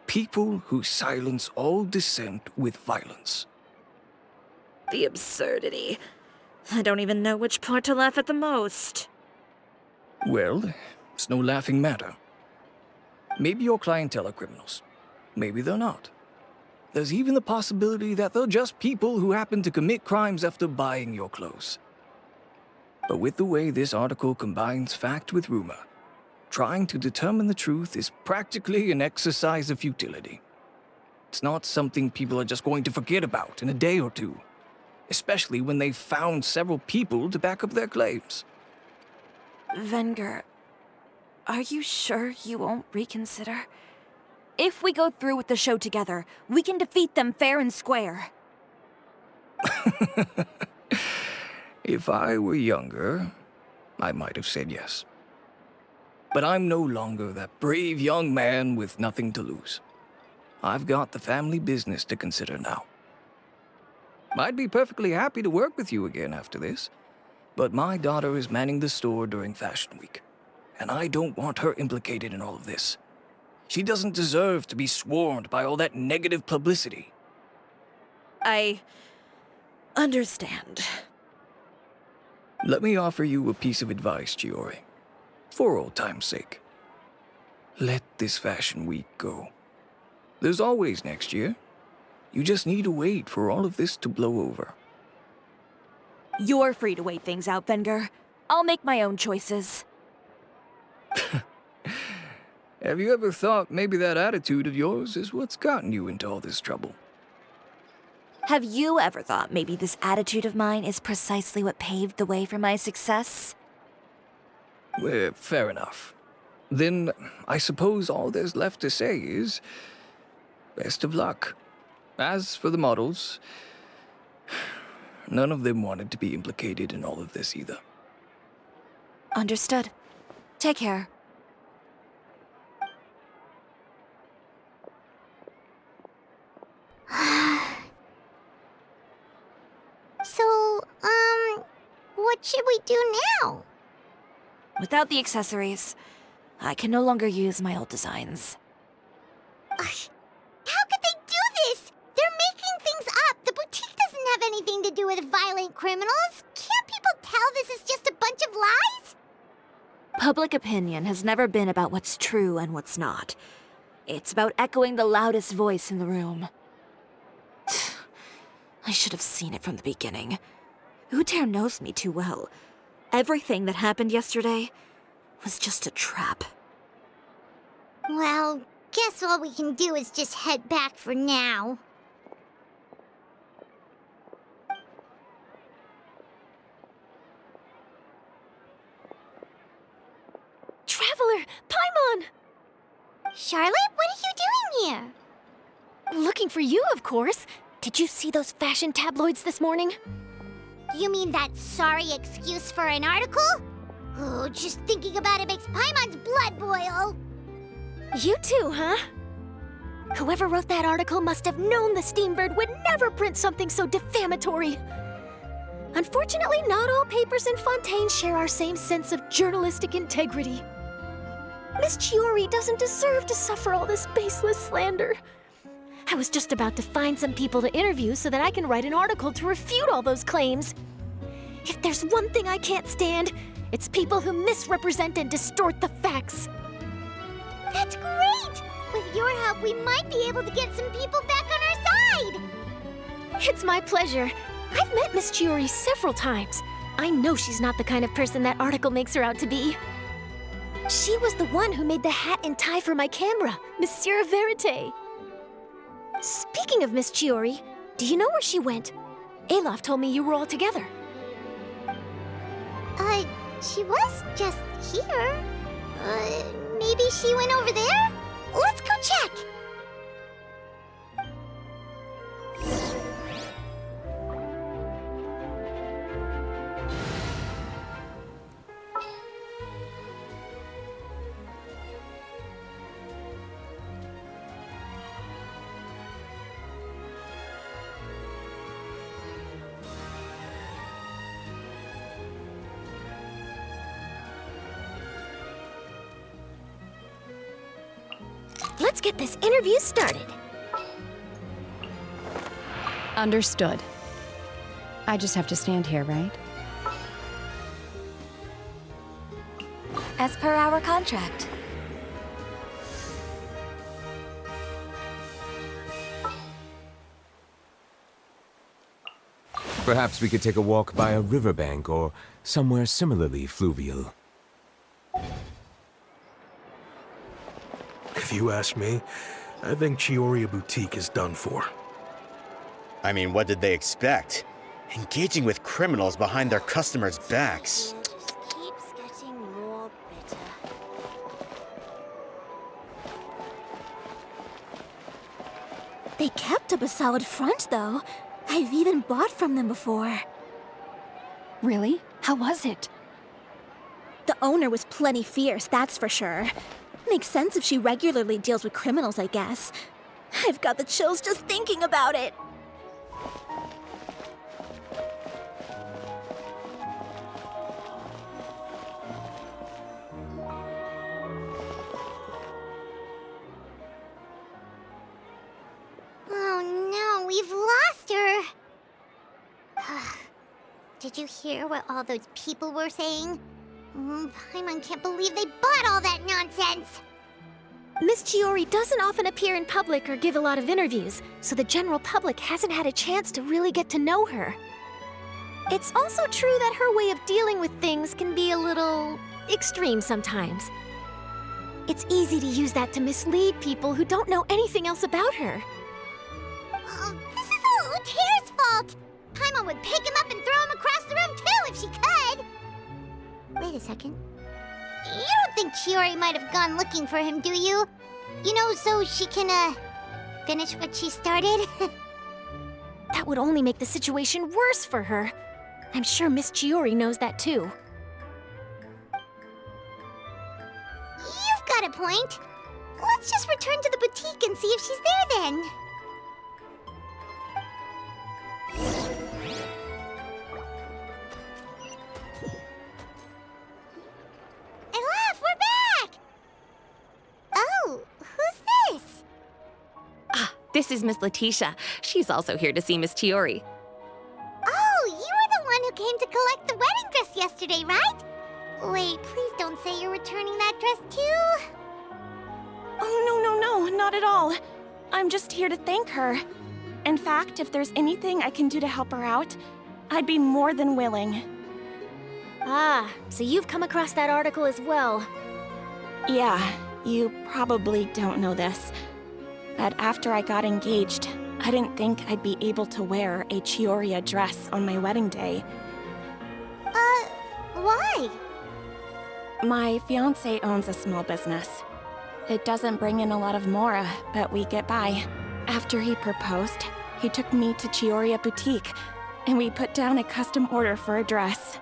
People who silence all dissent with violence. The absurdity. I don't even know which part to laugh at the most. Well, it's no laughing matter. Maybe your clientele are criminals. Maybe they're not. There's even the possibility that they're just people who happen to commit crimes after buying your clothes. But with the way this article combines fact with rumor, trying to determine the truth is practically an exercise of futility. It's not something people are just going to forget about in a day or two, especially when they've found several people to back up their claims. Venger, are you sure you won't reconsider? If we go through with the show together, we can defeat them fair and square. If I were younger, I might have said yes. But I'm no longer that brave young man with nothing to lose. I've got the family business to consider now. I'd be perfectly happy to work with you again after this, but my daughter is manning the store during Fashion Week, and I don't want her implicated in all of this. She doesn't deserve to be swarmed by all that negative publicity. I understand. Let me offer you a piece of advice, Chiori. For old time's sake. Let this Fashion Week go. There's always next year. You just need to wait for all of this to blow over. You're free to wait things out, Venger. I'll make my own choices. Have you ever thought maybe that attitude of yours is what's gotten you into all this trouble? Have you ever thought maybe this attitude of mine is precisely what paved the way for my success? Well, fair enough. Then I suppose all there's left to say is, best of luck. As for the models, none of them wanted to be implicated in all of this either. Understood. Take care. So, what should we do now? Without the accessories, I can no longer use my old designs. How could they do this? They're making things up. The boutique doesn't have anything to do with violent criminals. Can't people tell this is just a bunch of lies? Public opinion has never been about what's true and what's not. It's about echoing the loudest voice in the room. I should have seen it from the beginning. Uter knows me too well. Everything that happened yesterday was just a trap. Well, guess all we can do is just head back for now. Traveler! Paimon! Charlotte, what are you doing here? Looking for you, of course. Did you see those fashion tabloids this morning? You mean that sorry excuse for an article? Oh, just thinking about it makes Paimon's blood boil. You too, huh? Whoever wrote that article must have known the Steambird would never print something so defamatory. Unfortunately, not all papers in Fontaine share our same sense of journalistic integrity. Miss Chiori doesn't deserve to suffer all this baseless slander. I was just about to find some people to interview so that I can write an article to refute all those claims. If there's one thing I can't stand, it's people who misrepresent and distort the facts. That's great! With your help, we might be able to get some people back on our side! It's my pleasure. I've met Miss Chiori several times. I know she's not the kind of person that article makes her out to be. She was the one who made the hat and tie for my camera, Monsieur Verite. Speaking of Miss Chiori, do you know where she went? Alof told me you were all together. She was just here. Maybe she went over there? Let's go check! Let's get this interview started. Understood. I just have to stand here, right? As per our contract. Perhaps we could take a walk by a riverbank or somewhere similarly fluvial. If you ask me, I think Cisoria Boutique is done for. I mean, what did they expect? Engaging with criminals behind their customers' backs. Just keeps getting more bitter. They kept up a solid front, though. I've even bought from them before. Really? How was it? The owner was plenty fierce, that's for sure. Makes sense if she regularly deals with criminals, I guess. I've got the chills just thinking about it. Oh no, we've lost her. Did you hear what all those people were saying? Paimon can't believe they bought all that nonsense! Miss Chiori doesn't often appear in public or give a lot of interviews, so the general public hasn't had a chance to really get to know her. It's also true that her way of dealing with things can be a little extreme sometimes. It's easy to use that to mislead people who don't know anything else about her. Oh, this is all Utear's fault! Paimon would pick him up and throw him across the room too if she could! Wait a second. You don't think Chiori might have gone looking for him, do you? You know, so she can, finish what she started? That would only make the situation worse for her. I'm sure Miss Chiori knows that too. You've got a point. Let's just return to the boutique and see if she's there then. Alof, we're back! Oh, who's this? Ah, this is Miss Letitia. She's also here to see Miss Chiori. Oh, you were the one who came to collect the wedding dress yesterday, right? Wait, please don't say you're returning that dress too. Oh, no, not at all. I'm just here to thank her. In fact, if there's anything I can do to help her out, I'd be more than willing. Ah, so you've come across that article as well. Yeah, you probably don't know this, but after I got engaged, I didn't think I'd be able to wear a Chioria dress on my wedding day. Why? My fiancé owns a small business. It doesn't bring in a lot of mora, but we get by. After he proposed, he took me to Chioria Boutique, and we put down a custom order for a dress.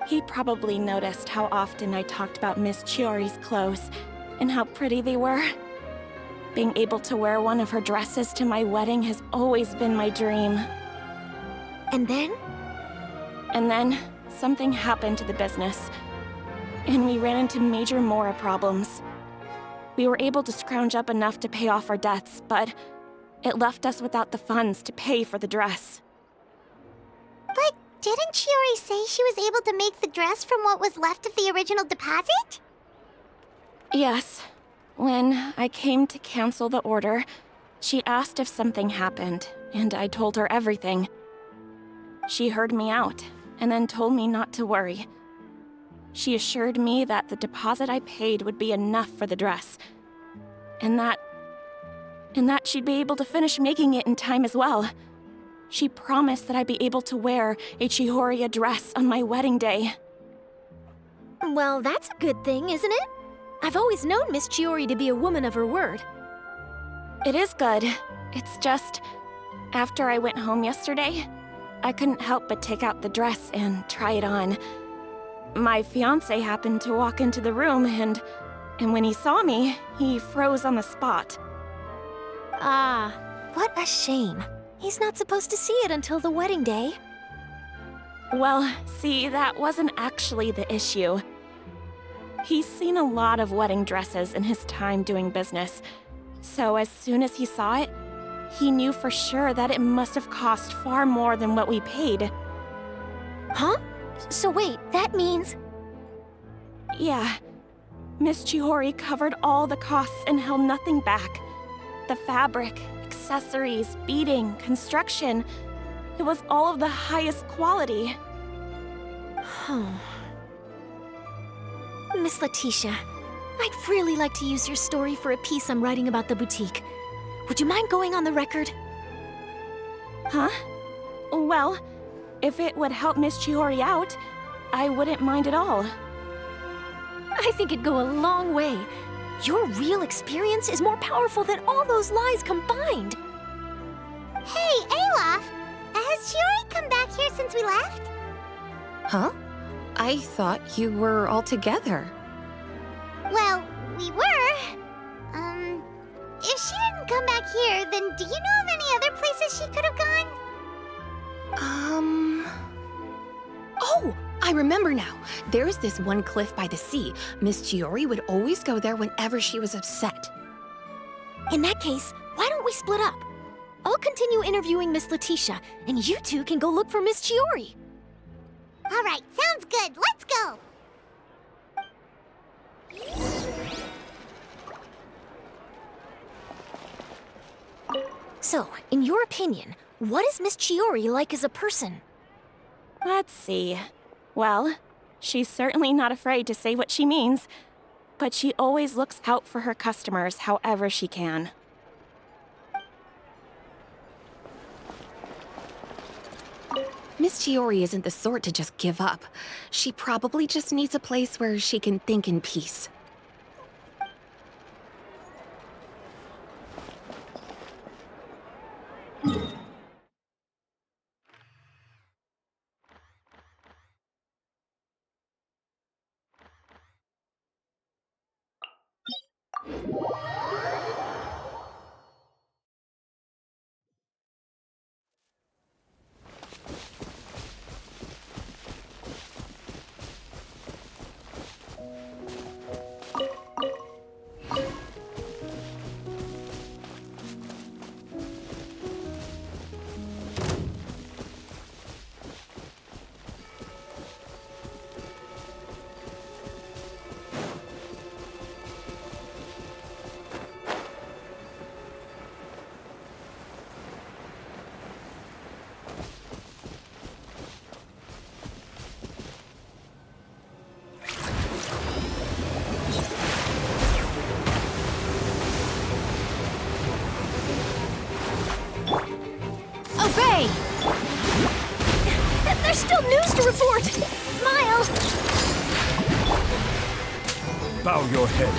He probably noticed how often I talked about Miss Chiori's clothes, and how pretty they were. Being able to wear one of her dresses to my wedding has always been my dream. And then? And then, something happened to the business, and we ran into major Mora problems. We were able to scrounge up enough to pay off our debts, but it left us without the funds to pay for the dress. But didn't Chiori say she was able to make the dress from what was left of the original deposit? Yes. When I came to cancel the order, she asked if something happened, and I told her everything. She heard me out, and then told me not to worry. She assured me that the deposit I paid would be enough for the dress, and that she'd be able to finish making it in time as well. She promised that I'd be able to wear a Cisoria dress on my wedding day. Well, that's a good thing, isn't it? I've always known Miss Chiori to be a woman of her word. It is good. It's just, after I went home yesterday, I couldn't help but take out the dress and try it on. My fiancé happened to walk into the room, and when he saw me, he froze on the spot. Ah, what a shame. He's not supposed to see it until the wedding day. Well, see, that wasn't actually the issue. He's seen a lot of wedding dresses in his time doing business, so as soon as he saw it, he knew for sure that it must have cost far more than what we paid. Huh? So wait, that means... Yeah. Miss Chiori covered all the costs and held nothing back. The fabric, accessories, beading, construction. It was all of the highest quality. Miss Letitia, I'd really like to use your story for a piece I'm writing about the boutique. Would you mind going on the record? Huh? Well, if it would help Miss Chiori out, I wouldn't mind at all. I think it'd go a long way. Your real experience is more powerful than all those lies combined. Hey, Olaf! Has Chiori come back here since we left? Huh? I thought you were all together. Well, we were. If she didn't come back here, then do you know of any other places she could have gone? Oh, I remember now. There's this one cliff by the sea. Miss Chiori would always go there whenever she was upset. In that case, why don't we split up? I'll continue interviewing Miss Letitia, and you two can go look for Miss Chiori. All right, sounds good. Let's go. So, in your opinion, what is Miss Chiori like as a person? Let's see. Well, she's certainly not afraid to say what she means, but she always looks out for her customers however she can. Miss Chiori isn't the sort to just give up. She probably just needs a place where she can think in peace. Obey! There's still news to report! Smile! Bow your head.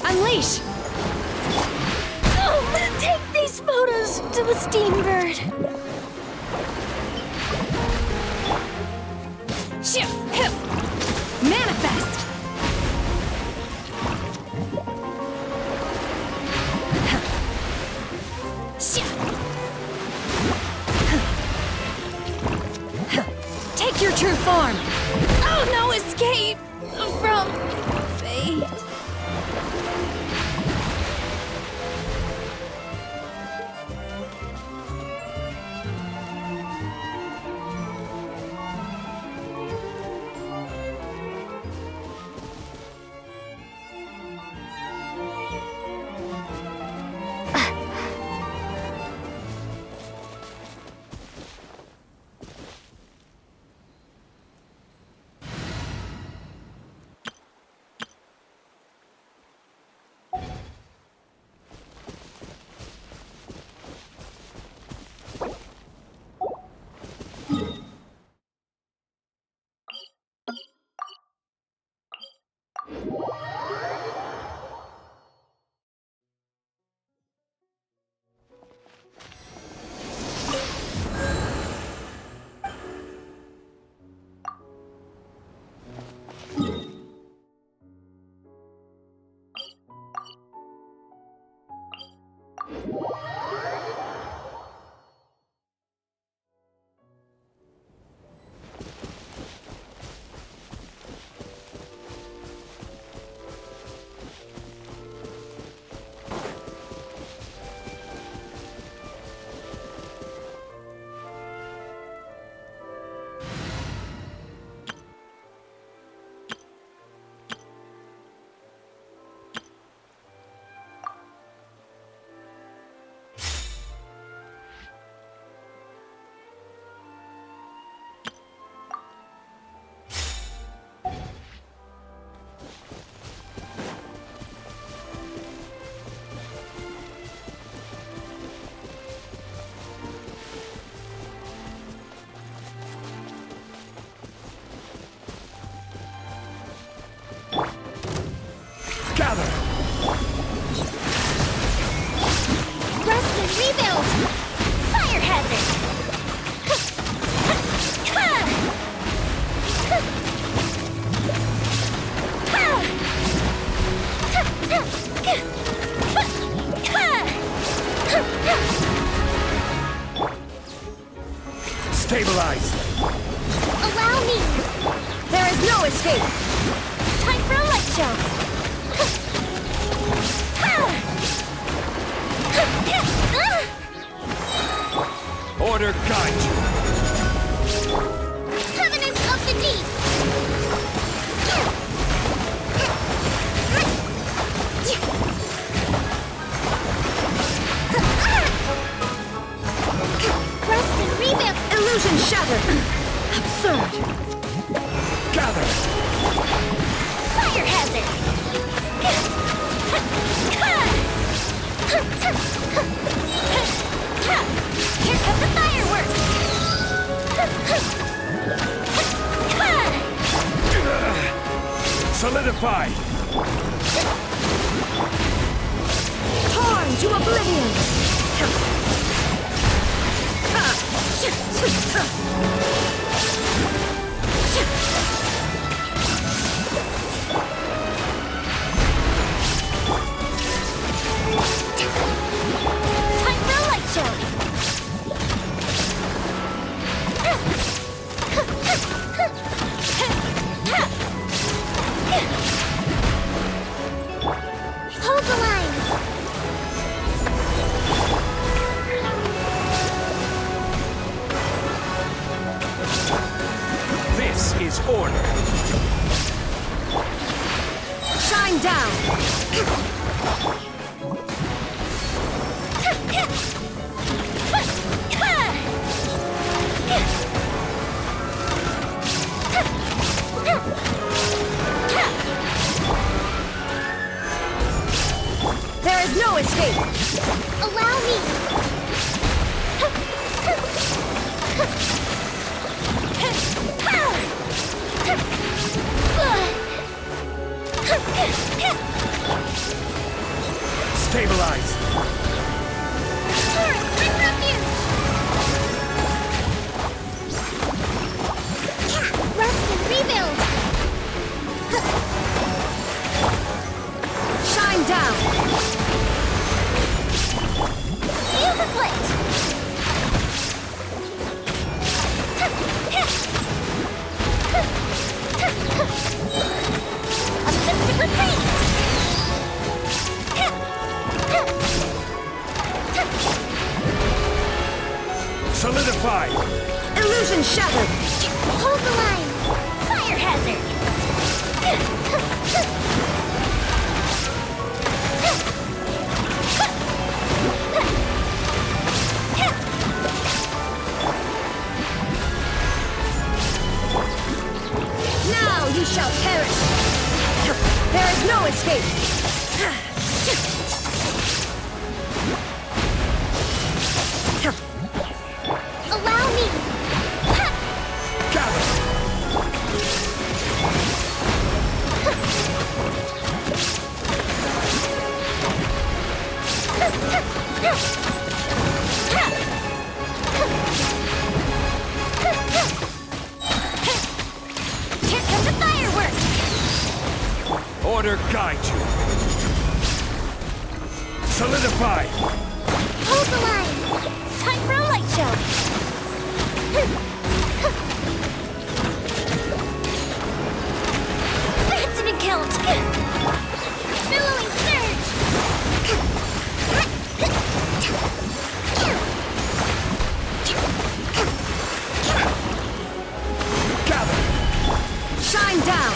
Unleash! Oh, take these photos to the Steambird! Manifest! Take your true form! Oh, no escape from fate. Stabilize! Allow me! There is no escape! Time for a light show! Order guide you! Covenant of the Deep! Rest and revamp! Illusion shattered! Absurd! Gather! Fire hazard! Here come the fireworks! Solidify! Torn to oblivion! Time for a light show! Hold the line! This is order! Shine down! There is no escape! Allow me! Stabilize! Torrent, bring refuge! Rest and Solidify! Illusion shattered! Hold the line! Fire hazard! Now you shall perish! There is no escape! Allow me! Here come the fireworks! Order guide you. Solidify! Hold the line! Time for a light show! That didn't count! Billowing surge! Shine down!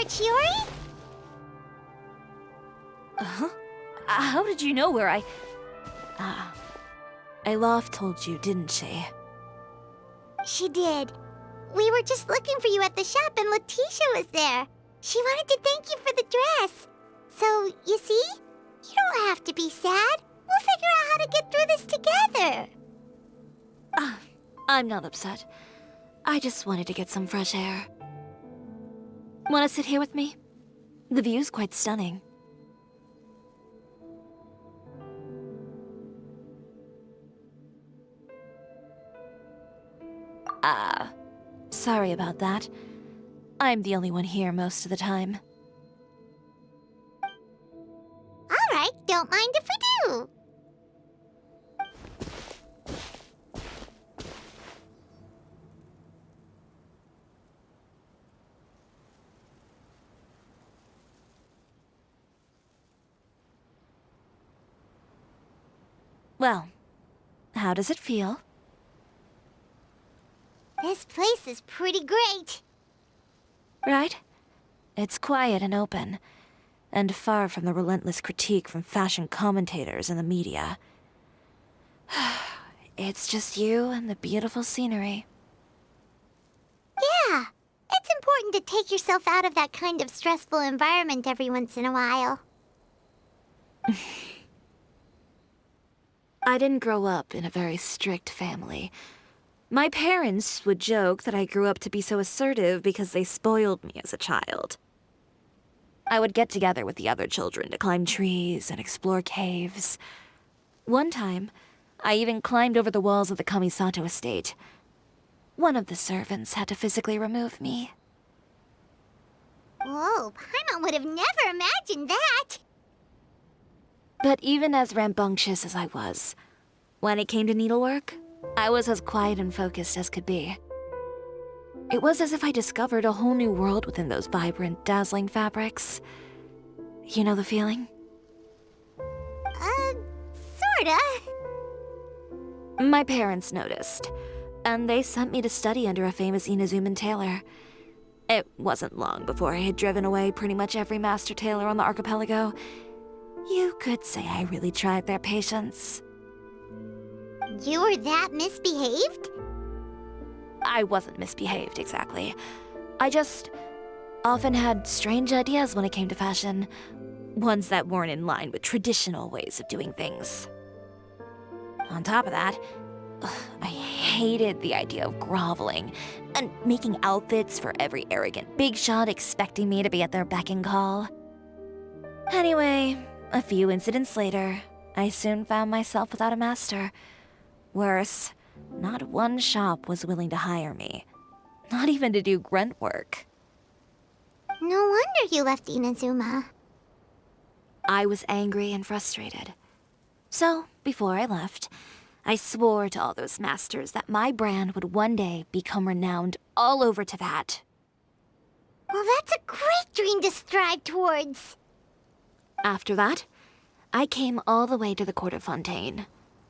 Chiori? Huh? How did you know where I... Ilof told you, didn't she? She did. We were just looking for you at the shop and Letitia was there. She wanted to thank you for the dress. So, you see? You don't have to be sad. We'll figure out how to get through this together. I'm not upset. I just wanted to get some fresh air. Want to sit here with me? The view's quite stunning. Sorry about that. I'm the only one here most of the time. All right, don't mind if we do. Well, how does it feel? This place is pretty great. Right? It's quiet and open, and far from the relentless critique from fashion commentators and the media. It's just you and the beautiful scenery. Yeah, it's important to take yourself out of that kind of stressful environment every once in a while. I didn't grow up in a very strict family. My parents would joke that I grew up to be so assertive because they spoiled me as a child. I would get together with the other children to climb trees and explore caves. One time, I even climbed over the walls of the Kamisato estate. One of the servants had to physically remove me. Whoa, Paimon would have never imagined that! But even as rambunctious as I was, when it came to needlework, I was as quiet and focused as could be. It was as if I discovered a whole new world within those vibrant, dazzling fabrics. You know the feeling? Sorta. My parents noticed, and they sent me to study under a famous Inazuman tailor. It wasn't long before I had driven away pretty much every master tailor on the archipelago. You could say I really tried their patience. You were that misbehaved? I wasn't misbehaved, exactly. I just often had strange ideas when it came to fashion. Ones that weren't in line with traditional ways of doing things. On top of that, I hated the idea of groveling and making outfits for every arrogant big shot expecting me to be at their beck and call. Anyway, a few incidents later, I soon found myself without a master. Worse, not one shop was willing to hire me. Not even to do grunt work. No wonder you left Inazuma. I was angry and frustrated. So, before I left, I swore to all those masters that my brand would one day become renowned all over Teyvat. Well, that's a great dream to strive towards. After that, I came all the way to the court of Fontaine,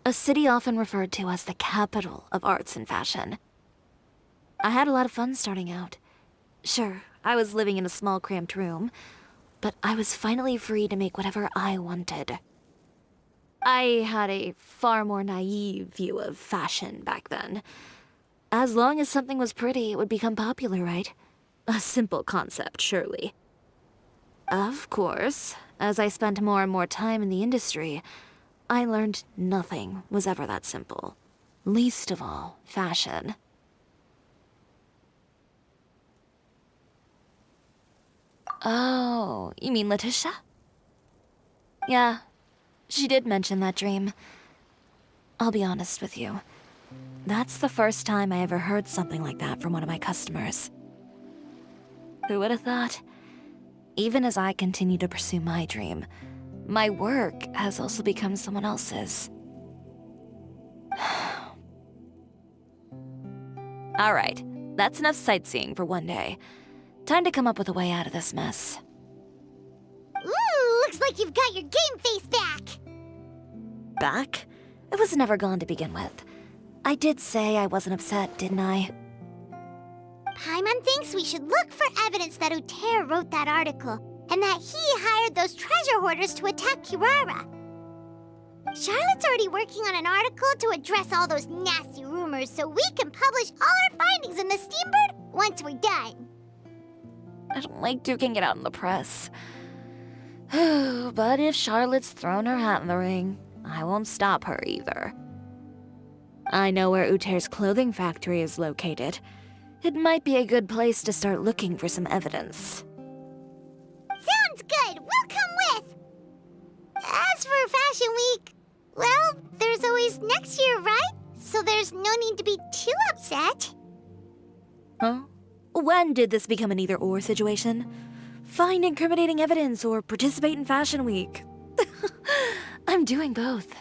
a city often referred to as the capital of arts and fashion. I had a lot of fun starting out. Sure, I was living in a small cramped room, but I was finally free to make whatever I wanted. I had a far more naive view of fashion back then. As long as something was pretty, it would become popular, right? A simple concept, surely. Of course, as I spent more and more time in the industry, I learned nothing was ever that simple. Least of all, fashion. Oh, you mean Letitia? Yeah, she did mention that dream. I'll be honest with you. That's the first time I ever heard something like that from one of my customers. Who would have thought? Even as I continue to pursue my dream, my work has also become someone else's. Alright, that's enough sightseeing for one day. Time to come up with a way out of this mess. Ooh, looks like you've got your game face back! Back? It was never gone to begin with. I did say I wasn't upset, didn't I? Paimon thinks we should look for evidence that Uter wrote that article, and that he hired those treasure hoarders to attack Kirara. Charlotte's already working on an article to address all those nasty rumors so we can publish all our findings in the Steambird once we're done. I don't like duking it out in the press. But if Charlotte's thrown her hat in the ring, I won't stop her either. I know where Uter's clothing factory is located. It might be a good place to start looking for some evidence. Sounds good! We'll come with! As for Fashion Week, well, there's always next year, right? So there's no need to be too upset. Huh? When did this become an either-or situation? Find incriminating evidence or participate in Fashion Week. I'm doing both.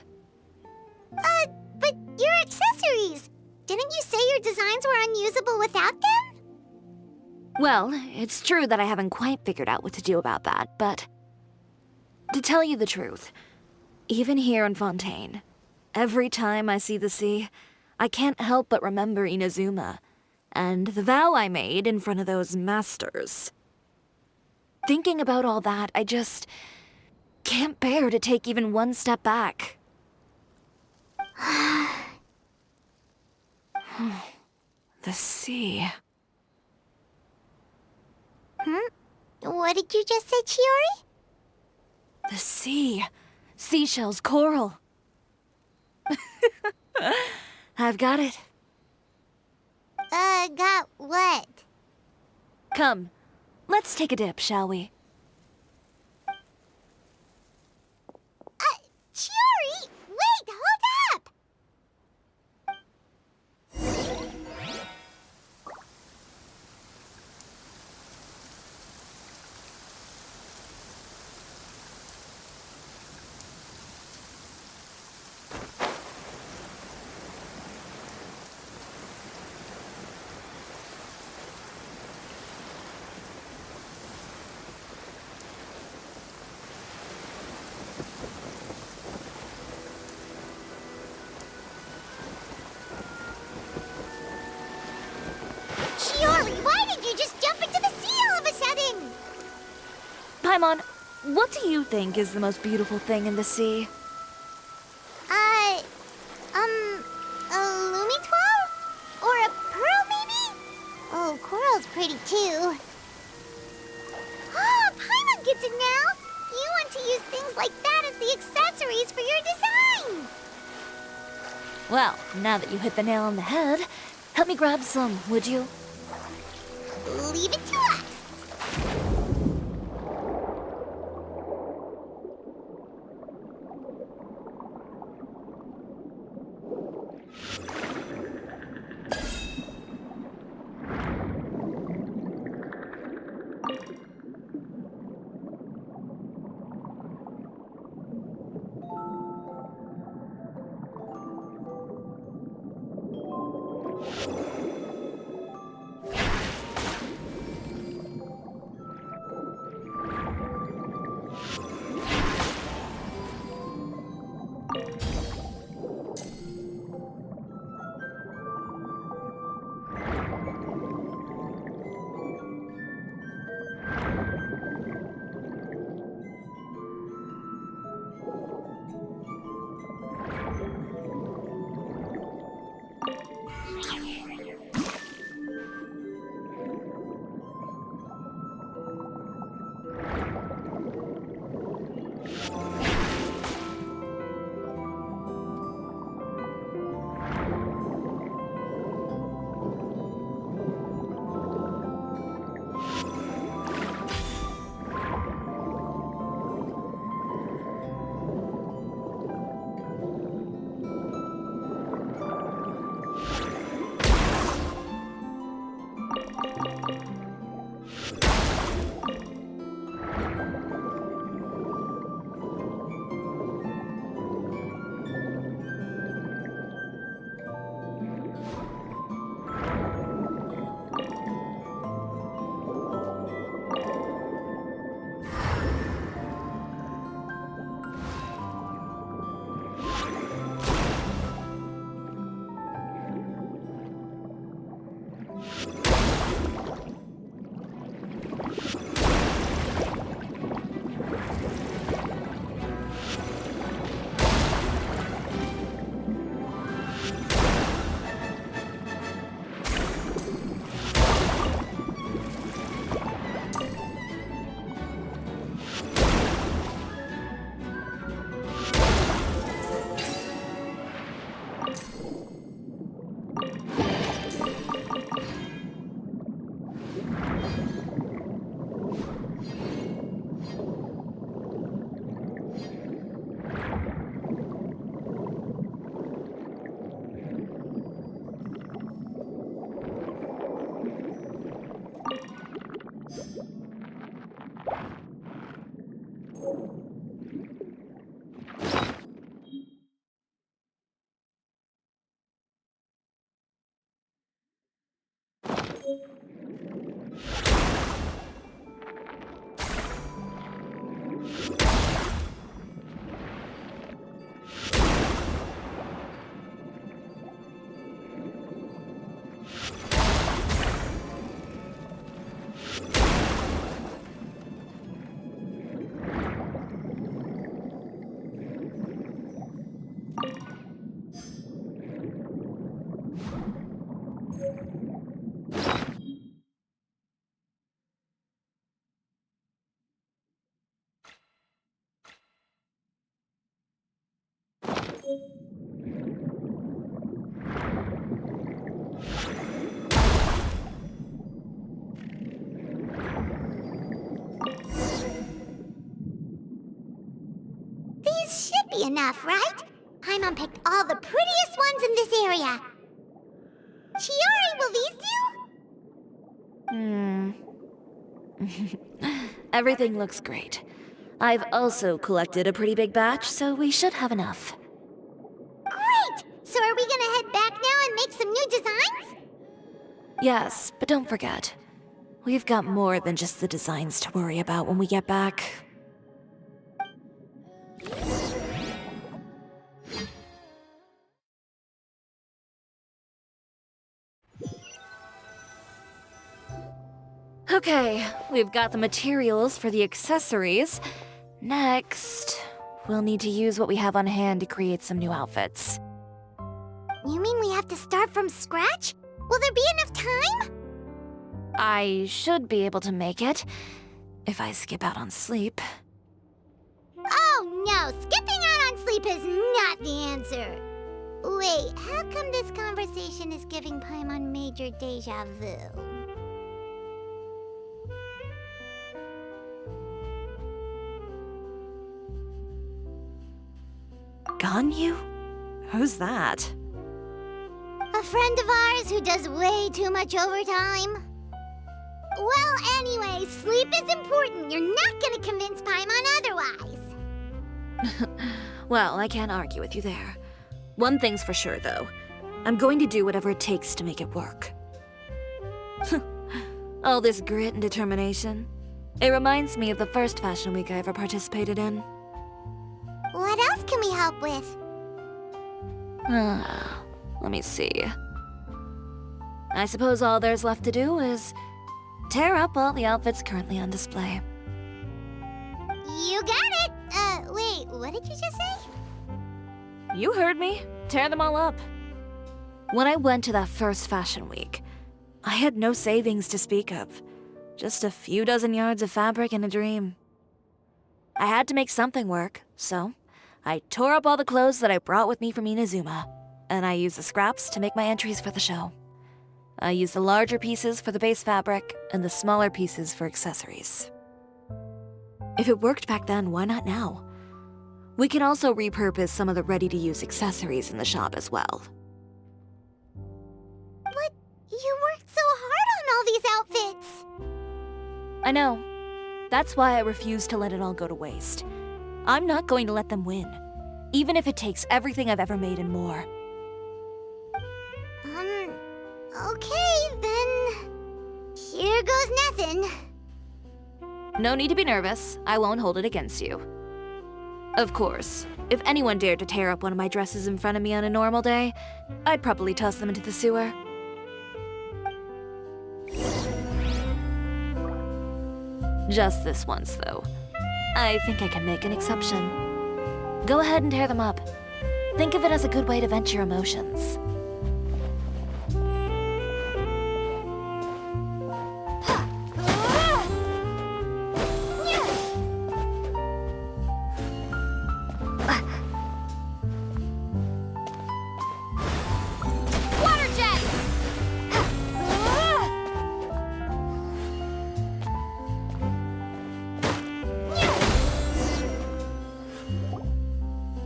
But your accessories! Didn't you say your designs were unusable without them? Well, it's true that I haven't quite figured out what to do about that, but... to tell you the truth, even here in Fontaine, every time I see the sea, I can't help but remember Inazuma, and the vow I made in front of those masters. thinking about all that, I just can't bear to take even one step back. The sea. What did you just say, Chiori? The sea. Seashells, coral. I've got it. Got what? Come, let's take a dip, shall we? Chiori! Wait, hold up! Chiori, why did you just jump into the sea all of a sudden? Paimon, what do you think is the most beautiful thing in the sea? A Lumitwal? Or a pearl, maybe? Oh, coral's pretty too. Oh, Paimon gets it now! You want to use things like that as the accessories for your designs! Well, now that you hit the nail on the head, help me grab some, would you? Leave it to us! These should be enough, right? Paimon picked all the prettiest ones in this area. Chiori, will these do? Everything looks great. I've also collected a pretty big batch, so we should have enough. Great! So are we gonna head back now and make some new designs? Yes, but don't forget, we've got more than just the designs to worry about when we get back. Okay, we've got the materials for the accessories. Next, we'll need to use what we have on hand to create some new outfits. You mean we have to start from scratch? Will there be enough time? I should be able to make it, if I skip out on sleep. Oh no, skipping out on sleep is not the answer. Wait, how come this conversation is giving Paimon major deja vu? Ganyu? Who's that? A friend of ours who does way too much overtime. Well, anyway, sleep is important. You're not gonna convince Paimon otherwise. Well, I can't argue with you there. One thing's for sure, though. I'm going to do whatever it takes to make it work. All this grit and determination. It reminds me of the first fashion week I ever participated in. What else can we help with? Let me see. I suppose all there's left to do is tear up all the outfits currently on display. You got it! Wait, what did you just say? You heard me. Tear them all up. When I went to that first fashion week, I had no savings to speak of. Just a few dozen yards of fabric and a dream. I had to make something work, so I tore up all the clothes that I brought with me from Inazuma, and I used the scraps to make my entries for the show. I used the larger pieces for the base fabric, and the smaller pieces for accessories. If it worked back then, why not now? We can also repurpose some of the ready-to-use accessories in the shop as well. But you worked so hard on all these outfits! I know. That's why I refuse to let it all go to waste. I'm not going to let them win, even if it takes everything I've ever made and more. Okay, then... Here goes nothing. No need to be nervous. I won't hold it against you. Of course, if anyone dared to tear up one of my dresses in front of me on a normal day, I'd probably toss them into the sewer. Just this once, though. I think I can make an exception. Go ahead and tear them up. Think of it as a good way to vent your emotions.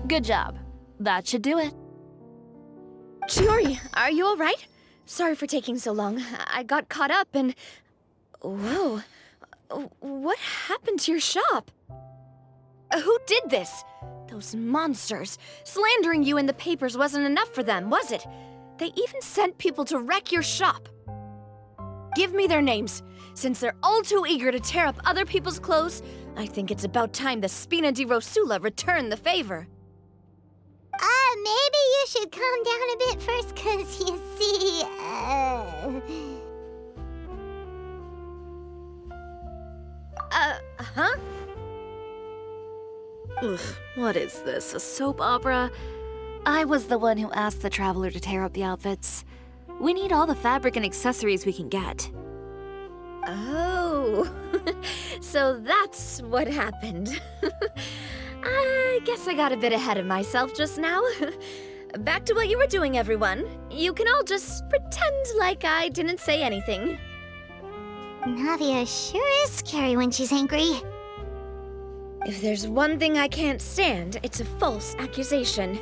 Good job. That should do it. Chiori, are you all right? Sorry for taking so long. I got caught up and... Whoa. What happened to your shop? Who did this? Those monsters. Slandering you in the papers wasn't enough for them, was it? They even sent people to wreck your shop. Give me their names. Since they're all too eager to tear up other people's clothes, I think it's about time the Spina di Rosula return the favor. Maybe you should calm down a bit first, 'cause you see, huh? Ugh, what is this, a soap opera? I was the one who asked the traveler to tear up the outfits. We need all the fabric and accessories we can get. Oh, so that's what happened. I guess I got a bit ahead of myself just now. Back to what you were doing, everyone. You can all just pretend like I didn't say anything. Navia sure is scary when she's angry. If there's one thing I can't stand, it's a false accusation.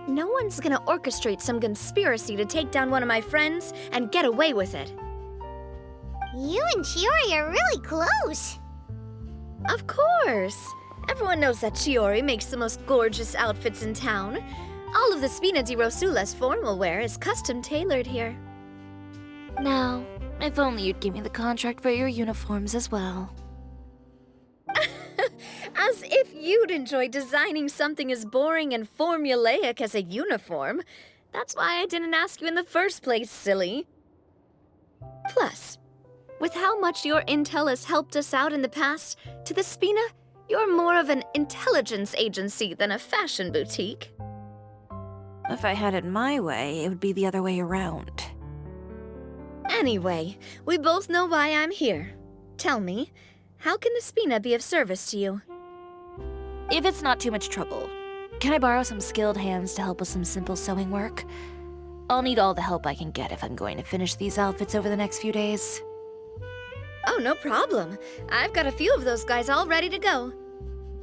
No one's gonna orchestrate some conspiracy to take down one of my friends and get away with it. You and Chiori are really close. Of course. Everyone knows that Chiori makes the most gorgeous outfits in town. All of the Spina di Rosula's formal wear is custom tailored here. Now, if only you'd give me the contract for your uniforms as well. As if you'd enjoy designing something as boring and formulaic as a uniform. That's why I didn't ask you in the first place, silly. Plus, with how much your intel has helped us out in the past, to the Spina, you're more of an intelligence agency than a fashion boutique. If I had it my way, it would be the other way around. Anyway, we both know why I'm here. Tell me, how can the Spina be of service to you? If it's not too much trouble, can I borrow some skilled hands to help with some simple sewing work? I'll need all the help I can get if I'm going to finish these outfits over the next few days. Oh, no problem. I've got a few of those guys all ready to go.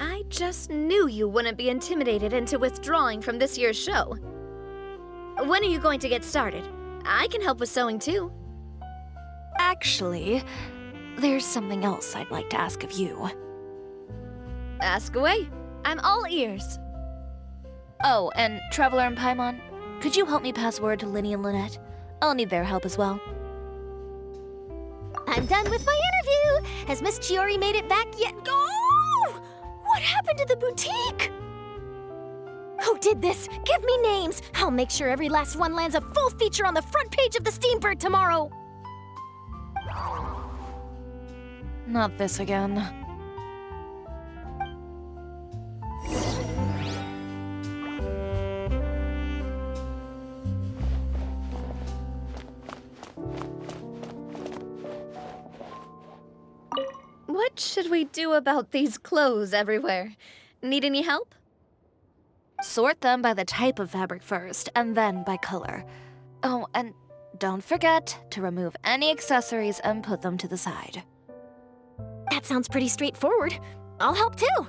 I just knew you wouldn't be intimidated into withdrawing from this year's show. When are you going to get started? I can help with sewing too. Actually, there's something else I'd like to ask of you. Ask away. I'm all ears. Oh, and Traveler and Paimon, could you help me pass word to Linny and Lynette? I'll need their help as well. I'm done with my interview. Has Miss Chiori made it back yet? Oh! What happened to the boutique? Who did this? Give me names. I'll make sure every last one lands a full feature on the front page of the Steambird tomorrow. Not this again. What should we do about these clothes everywhere? Need any help? Sort them by the type of fabric first, and then by color. Oh, and don't forget to remove any accessories and put them to the side. That sounds pretty straightforward. I'll help too.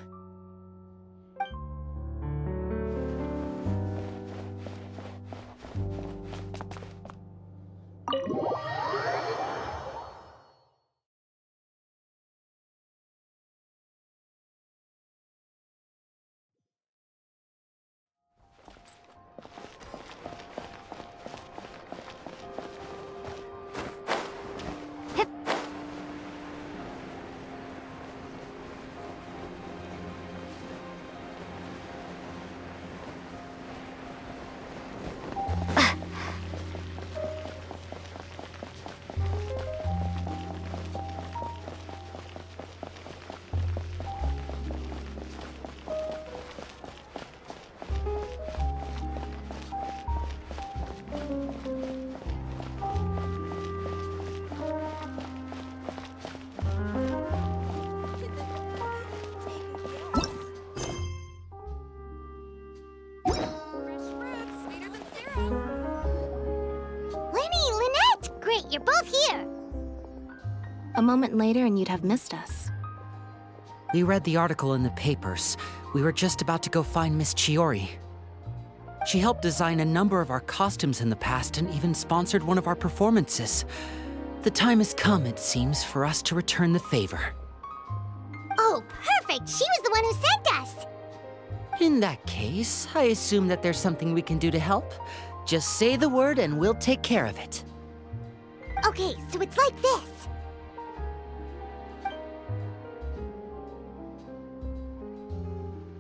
You're both here! A moment later and you'd have missed us. We read the article in the papers. We were just about to go find Miss Chiori. She helped design a number of our costumes in the past and even sponsored one of our performances. The time has come, it seems, for us to return the favor. Oh, perfect! She was the one who sent us! In that case, I assume that there's something we can do to help. Just say the word and we'll take care of it. Okay, so it's like this.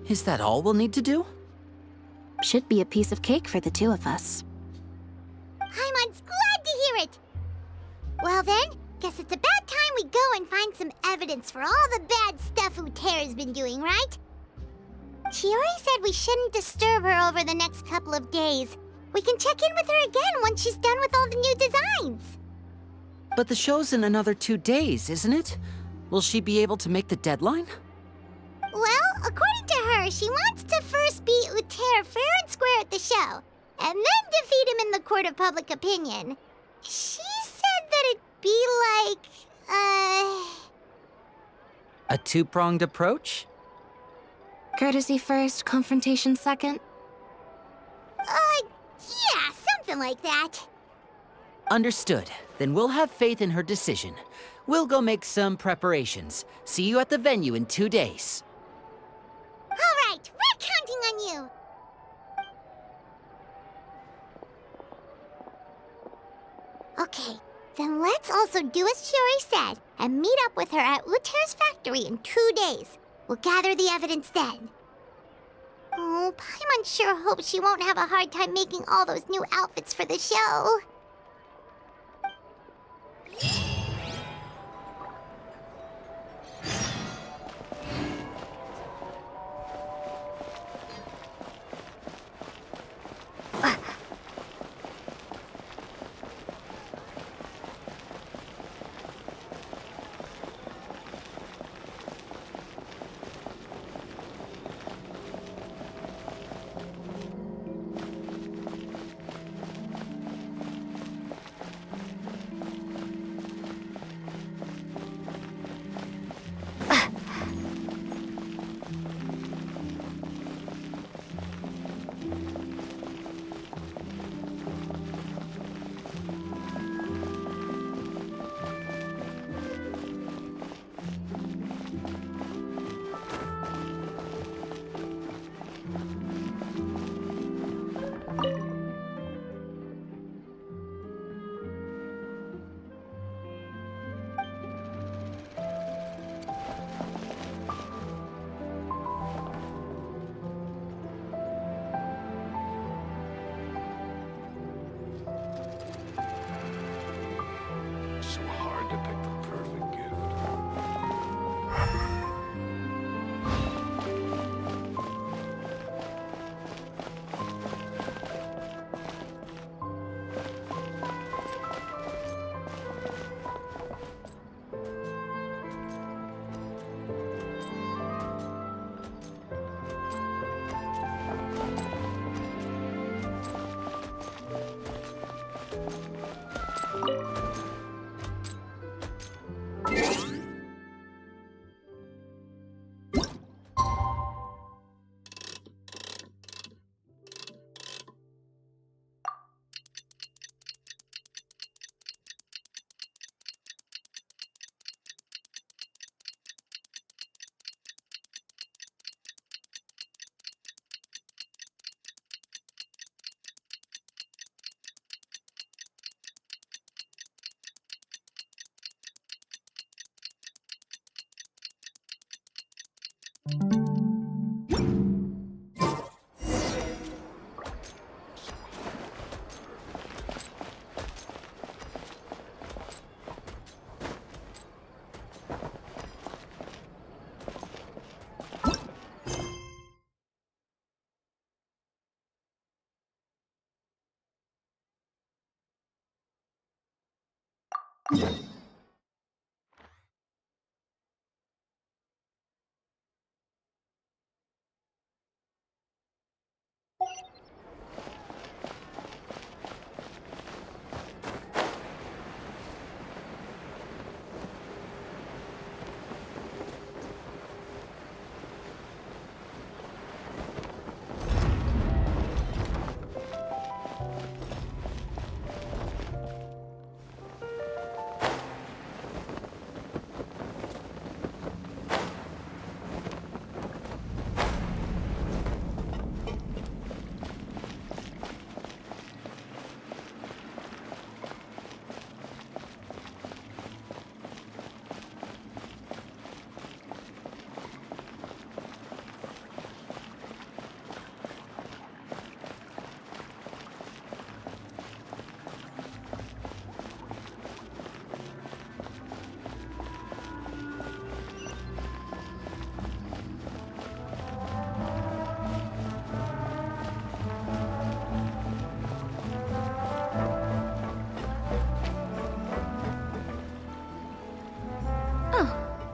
Is that all we'll need to do? Should be a piece of cake for the two of us. Paimon's glad to hear it! Well then, guess it's about time we go and find some evidence for all the bad stuff Utera's been doing, right? Chiori said we shouldn't disturb her over the next couple of days. We can check in with her again once she's done with all the new designs. But the show's in another 2 days, isn't it? Will she be able to make the deadline? Well, according to her, rumor she wants to first beat Uter fair and square at the show, and then defeat him in the court of public opinion. She said that it'd be like, A two-pronged approach? Courtesy first, confrontation second? Yeah, something like that. Understood. Then we'll have faith in her decision. We'll go make some preparations. See you at the venue in 2 days. All right, we're counting on you. Okay, then let's also do as Chiori said and meet up with her at Uter's factory in 2 days. We'll gather the evidence then. Oh, Paimon sure hopes she won't have a hard time making all those new outfits for the show. So hard to pick the perfect gift.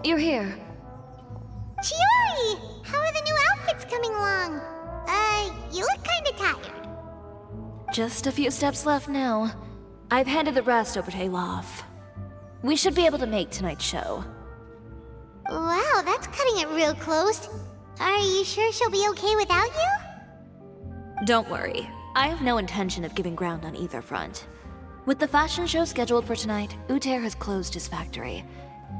You're here. Chiori! How are the new outfits coming You look kinda tired. Just a few steps left now. I've handed the rest over to Alof. We should be able to make tonight's show. Wow, that's cutting it real close. Are you sure she'll be okay without you? Don't worry. I have no intention of giving ground on either front. With the fashion show scheduled for tonight, Uter has closed his factory.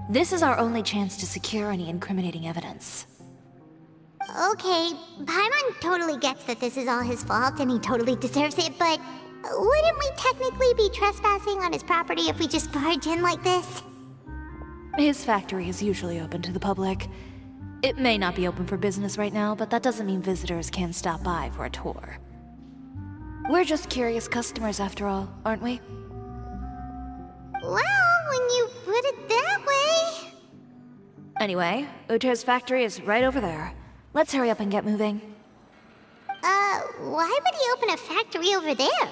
This is our only chance to secure any incriminating evidence. Okay, Paimon totally gets that this is all his fault and he totally deserves it, but wouldn't we technically be trespassing on his property if we just barge in like this? His factory is usually open to the public. It may not be open for business right now, but that doesn't mean visitors can't stop by for a tour. We're just curious customers after all, aren't we? Well, when you put it that way... Anyway, Uter's factory is right over there. Let's hurry up and get moving. Why would he open a factory over there?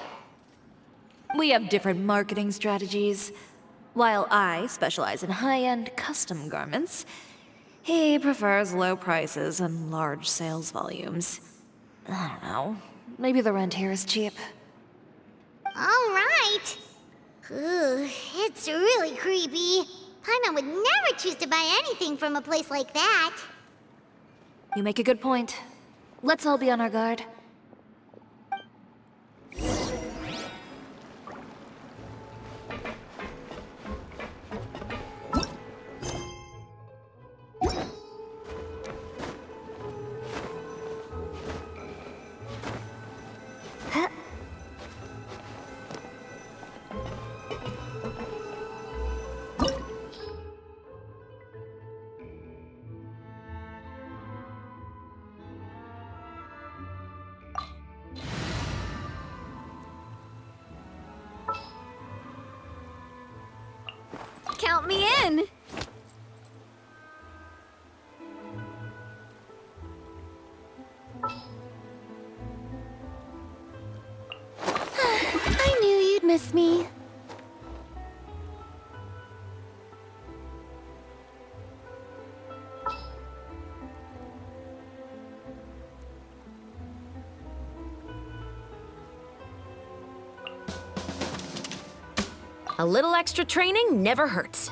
We have different marketing strategies. While I specialize in high-end custom garments, he prefers low prices and large sales volumes. I don't know. Maybe the rent here is cheap. Alright. Ooh, it's really creepy. Paimon would never choose to buy anything from a place like that. You make a good point. Let's all be on our guard. Count me in! I knew you'd miss me. A little extra training never hurts.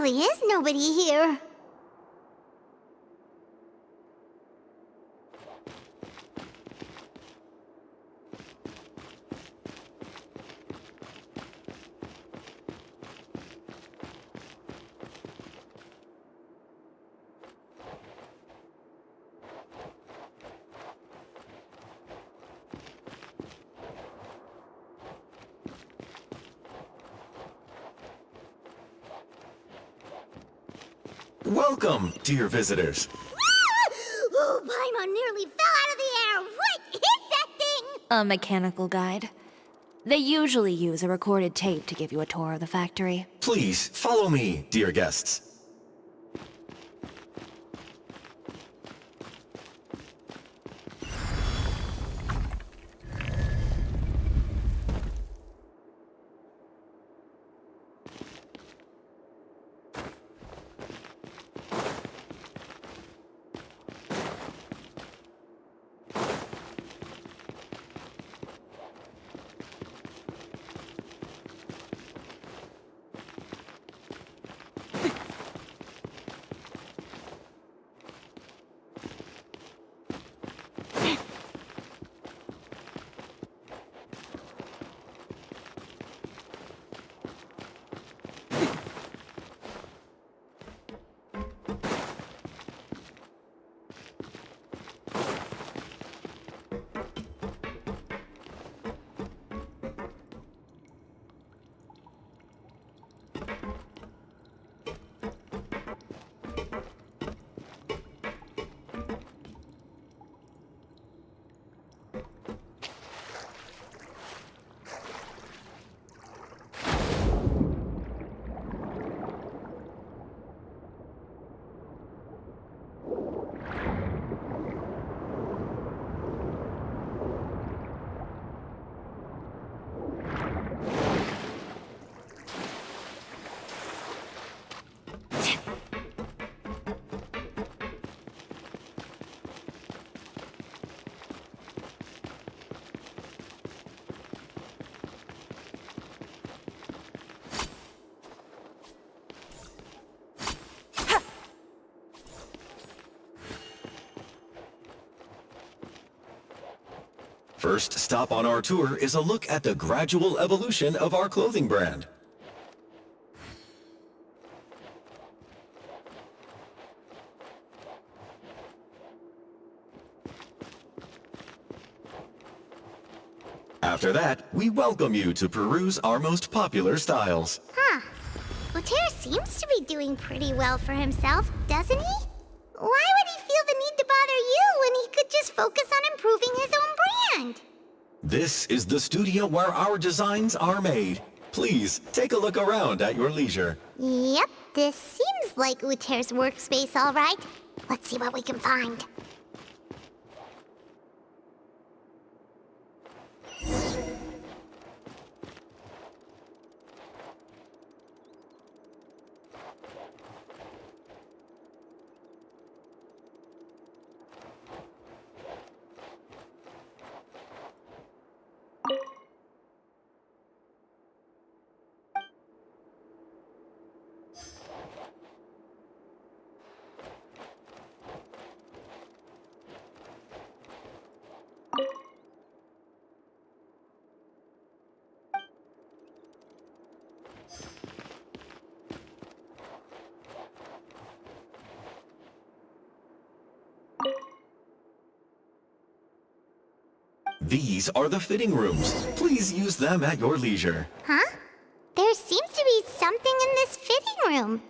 really is nobody here. Welcome, dear visitors. Oh, Paimon nearly fell out of the air! What is that thing? A mechanical guide. They usually use a recorded tape to give you a tour of the factory. Please, follow me, dear guests. First stop on our tour is a look at the gradual evolution of our clothing brand. After that, we welcome you to peruse our most popular styles. Huh. Uter seems to be doing pretty well for himself, doesn't he? Why would he feel the need to bother you when he could just focus on improving his own brand? This is the studio where our designs are made. Please, take a look around at your leisure. Yep, this seems like Uter's workspace, all right. Let's see what we can find. These are the fitting rooms. Please use them at your leisure. Huh? There seems to be something in this fitting room.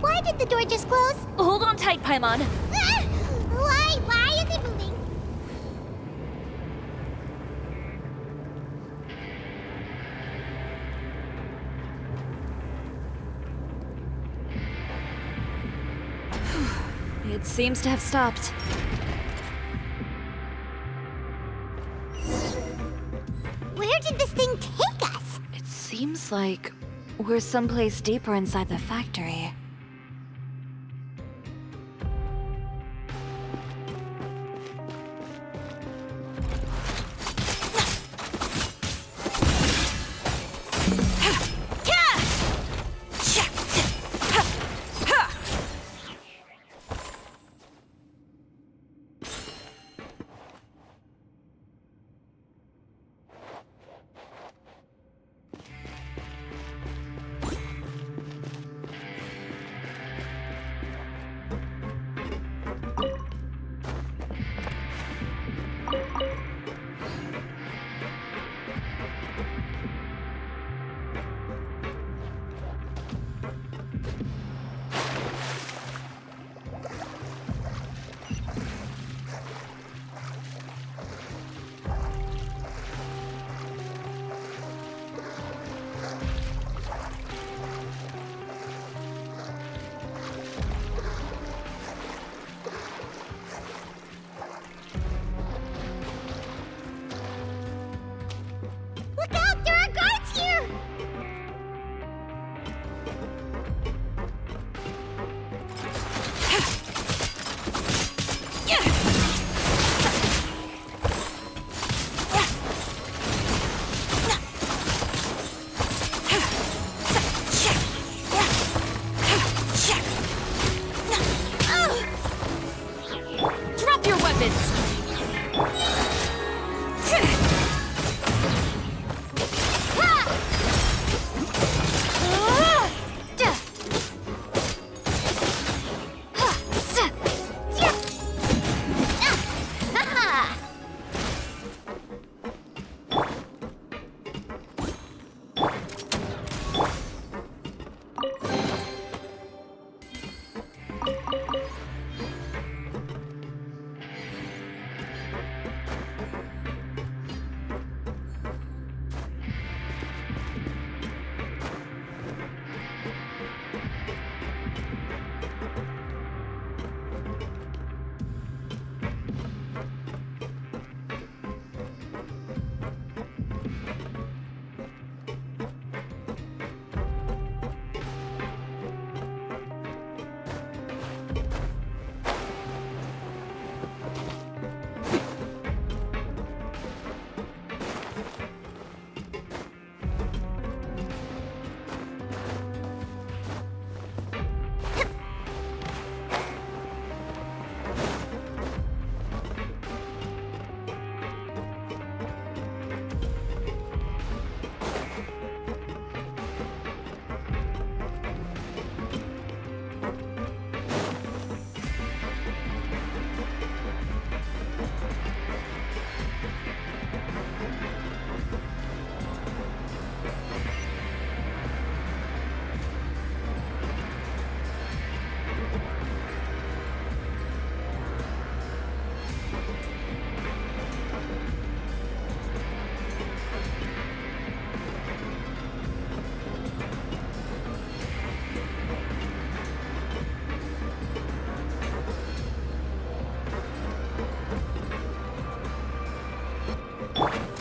Why did the door just close? Hold on tight, Paimon. Why is it moving? It seems to have stopped. did this thing take us? It seems like we're someplace deeper inside the factory. Look out! There are guards here! Drop your weapons!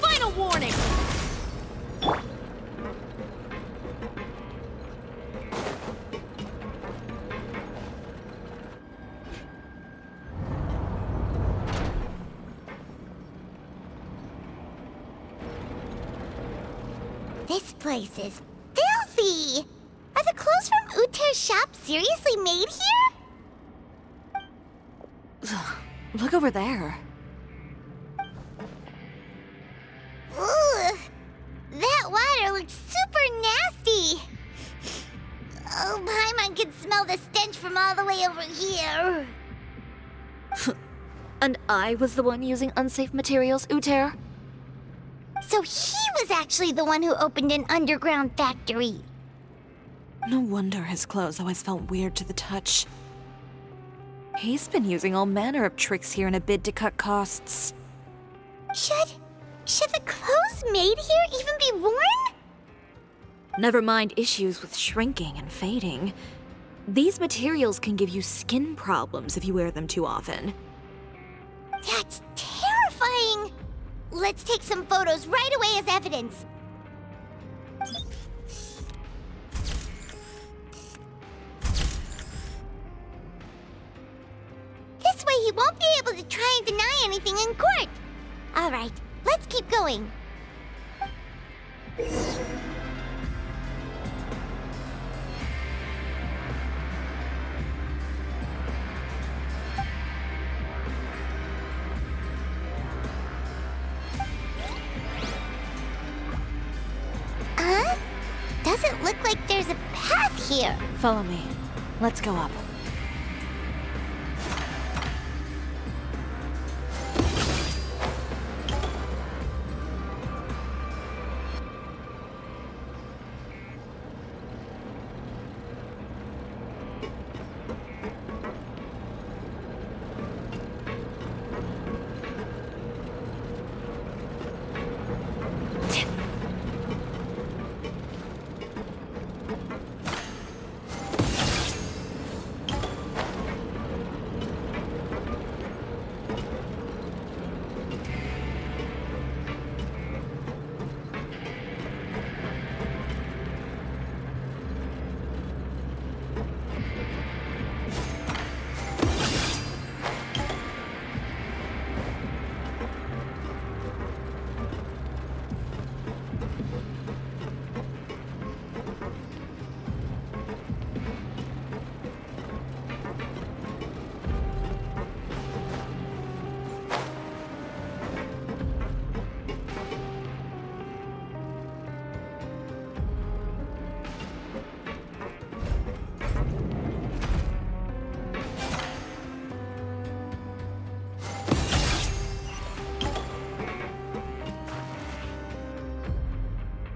Final warning! This place is filthy! Are the clothes from Uter's shop seriously made here? Look over there. Ugh! That water looks super nasty! Oh, Paimon can smell the stench from all the way over here. And I was the one using unsafe materials, Uter? So he was actually the one who opened an underground factory. No wonder his clothes always felt weird to the touch. He's been using all manner of tricks here in a bid to cut costs. Should the clothes made here even be worn? Never mind issues with shrinking and fading. These materials can give you skin problems if you wear them too often. That's terrifying! Let's take some photos right away as evidence. This way he won't be able to try and deny anything in court. All right, let's keep going. Doesn't look like there's a path here. Follow me. Let's go up.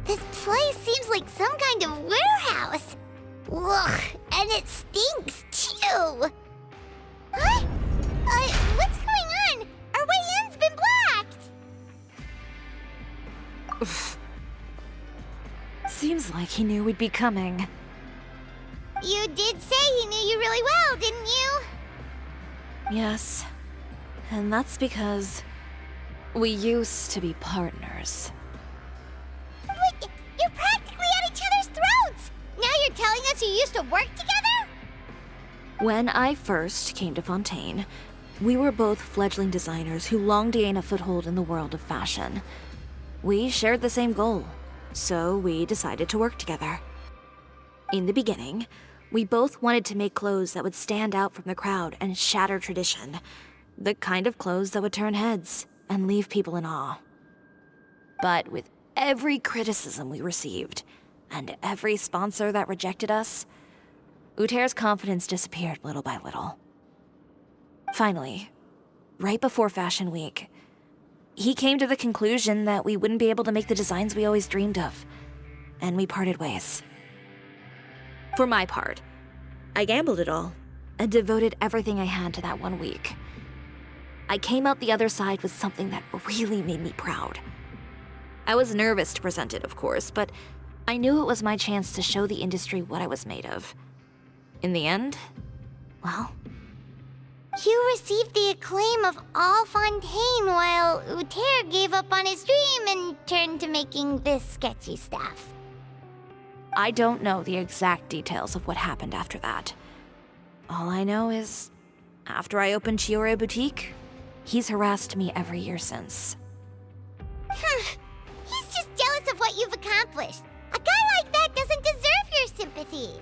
This place seems like some kind of warehouse. Ugh, and it stinks too. Huh? What's going on? Our way in's been blocked. Seems like he knew we'd be coming. You did say he knew you really well, didn't you? Yes. And that's because we used to be partners. But you're practically at each other's throats! Now you're telling us you used to work together? When I first came to Fontaine, we were both fledgling designers who longed to gain a foothold in the world of fashion. We shared the same goal, so we decided to work together. In the beginning, we both wanted to make clothes that would stand out from the crowd and shatter tradition. The kind of clothes that would turn heads and leave people in awe. But with every criticism we received, and every sponsor that rejected us, Uter's confidence disappeared little by little. Finally, right before Fashion Week, he came to the conclusion that we wouldn't be able to make the designs we always dreamed of, and we parted ways. For my part, I gambled it all, and devoted everything I had to that 1 week. I came out the other side with something that really made me proud. I was nervous to present it, of course, but I knew it was my chance to show the industry what I was made of. In the end, well... You received the acclaim of all Fontaine while Uter gave up on his dream and turned to making this sketchy stuff. I don't know the exact details of what happened after that. All I know is, after I opened Chiori Boutique, he's harassed me every year since. He's just jealous of what you've accomplished. A guy like that doesn't deserve your sympathy.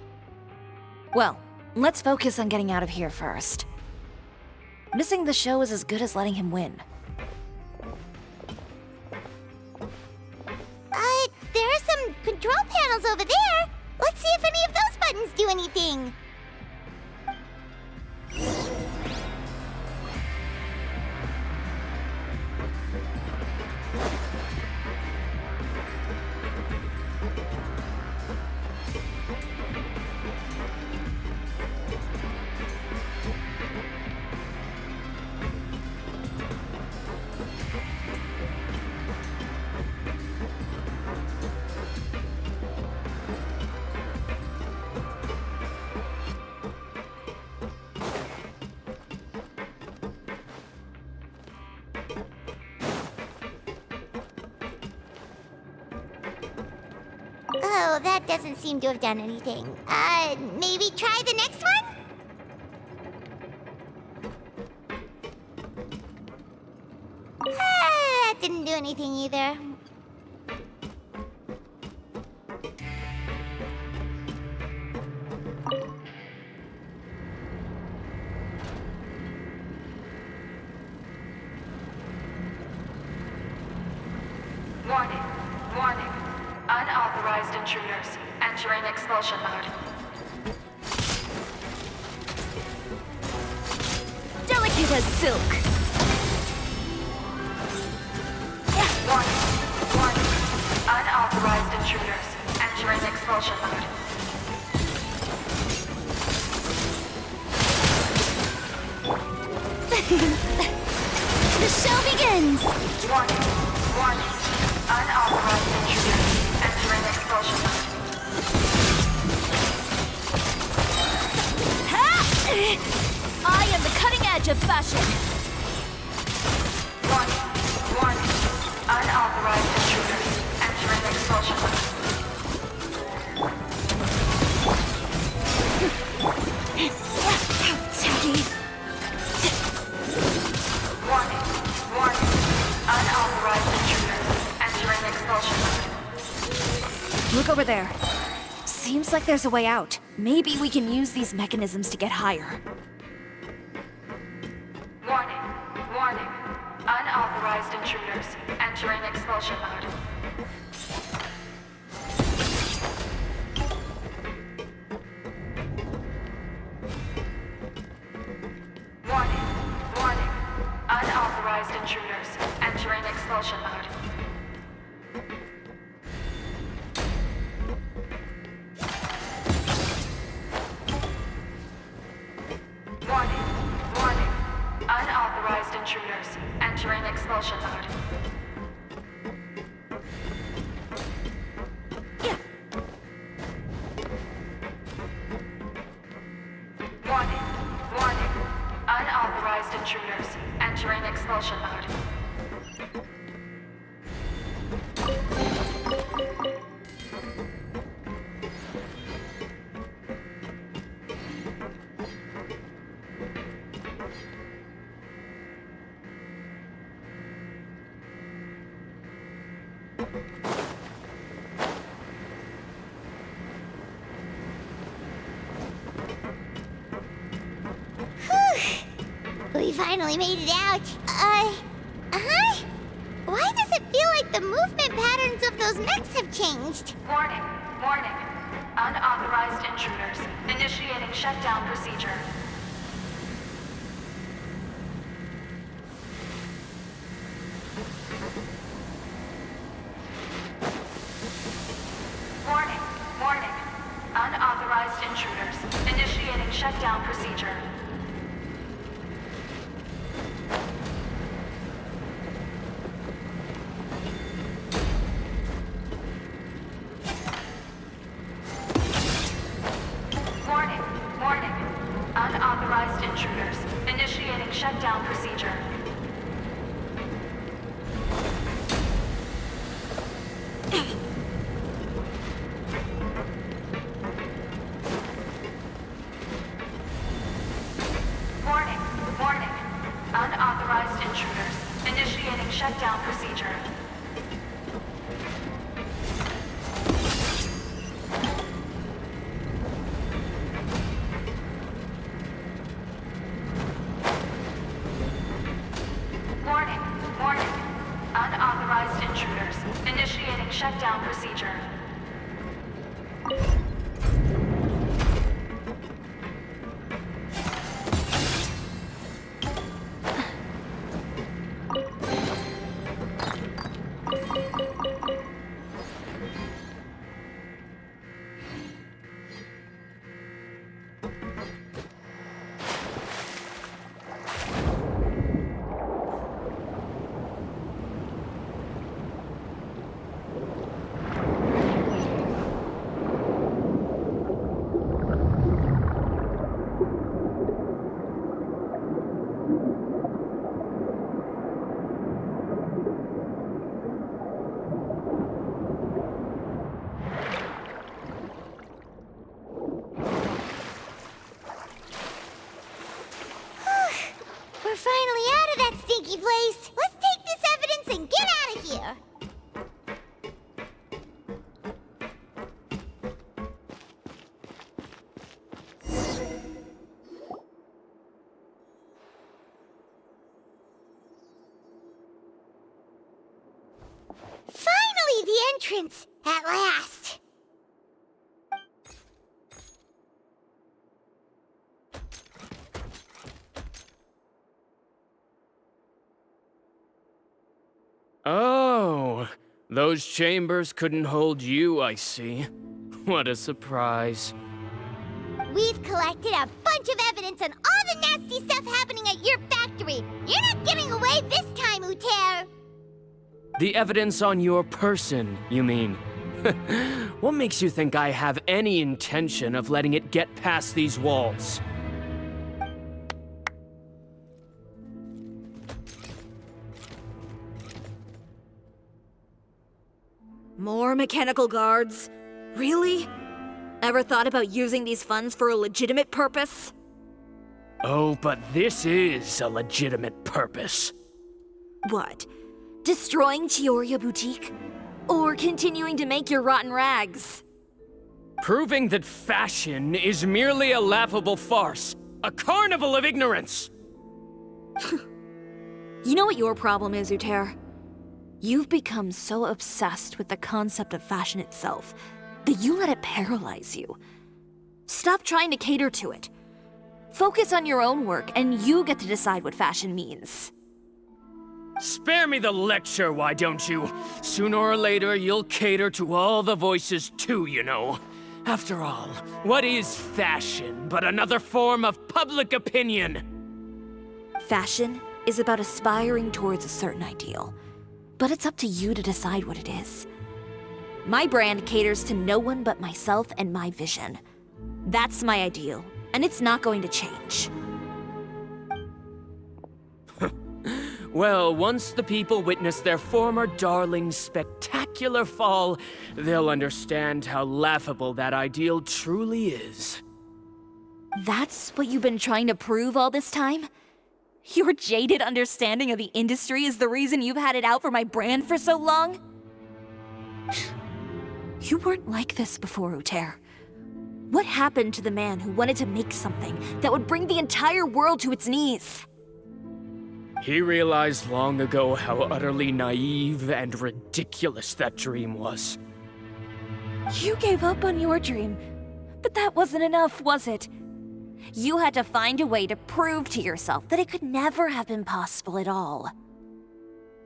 Well, let's focus on getting out of here first. Missing the show is as good as letting him win. There are some control panels over there. Let's see if any of those buttons do anything. Oh, that doesn't seem to have done anything. Maybe try the next one? That didn't do anything either. Warning. Warning. Unauthorized intruders entering expulsion mode. Delicate as silk. Warning. Warning. Unauthorized intruders entering expulsion mode. The show begins! Warning. Warning. Unauthorized intruders entering expulsion mode. I am the cutting edge of fashion. Warning. Warning. Unauthorized intruders entering expulsion mode. Tacky. Warning. Warning. Unauthorized intruders entering expulsion mode. Look over there. Seems like there's a way out. Maybe we can use these mechanisms to get higher. Warning. Warning. Unauthorized intruders entering expulsion mode. Warning. Warning. Unauthorized intruders entering expulsion mode. Warning. Warning. Unauthorized intruders entering expulsion mode. Warning. Warning. Unauthorized intruders entering expulsion mode. We finally made it out. Why does it feel like the movement patterns of those mechs have changed? Warning. Warning. Unauthorized intruders initiating shutdown procedure. Warning. Warning. Unauthorized intruders initiating shutdown procedure. Warning. Warning. Unauthorized intruders initiating shutdown procedure. Warning. Warning. Unauthorized intruders initiating shutdown procedure. Warning. Warning. Unauthorized intruders initiating shutdown procedure. and get out of here! Finally, the entrance! At last! Oh, those chambers couldn't hold you, I see. What a surprise. We've collected a bunch of evidence on all the nasty stuff happening at your factory. You're not getting away this time, Uter. The evidence on your person, you mean? What makes you think I have any intention of letting it get past these walls? More mechanical guards? Really? Ever thought about using these funds for a legitimate purpose? Oh, but this is a legitimate purpose. What? Destroying Chiori Boutique? Or continuing to make your rotten rags? Proving that fashion is merely a laughable farce. A carnival of ignorance! You know what your problem is, Uter? You've become so obsessed with the concept of fashion itself that you let it paralyze you. Stop trying to cater to it. Focus on your own work, and you get to decide what fashion means. Spare me the lecture, why don't you? Sooner or later, you'll cater to all the voices too, you know. After all, what is fashion but another form of public opinion? Fashion is about aspiring towards a certain ideal, but it's up to you to decide what it is. My brand caters to no one but myself and my vision. That's my ideal, and it's not going to change. Well, once the people witness their former darling's spectacular fall, they'll understand how laughable that ideal truly is. That's what you've been trying to prove all this time? Your jaded understanding of the industry is the reason you've had it out for my brand for so long? You weren't like this before, Uter. What happened to the man who wanted to make something that would bring the entire world to its knees? He realized long ago how utterly naive and ridiculous that dream was. You gave up on your dream, but that wasn't enough, was it? You had to find a way to prove to yourself that it could never have been possible at all.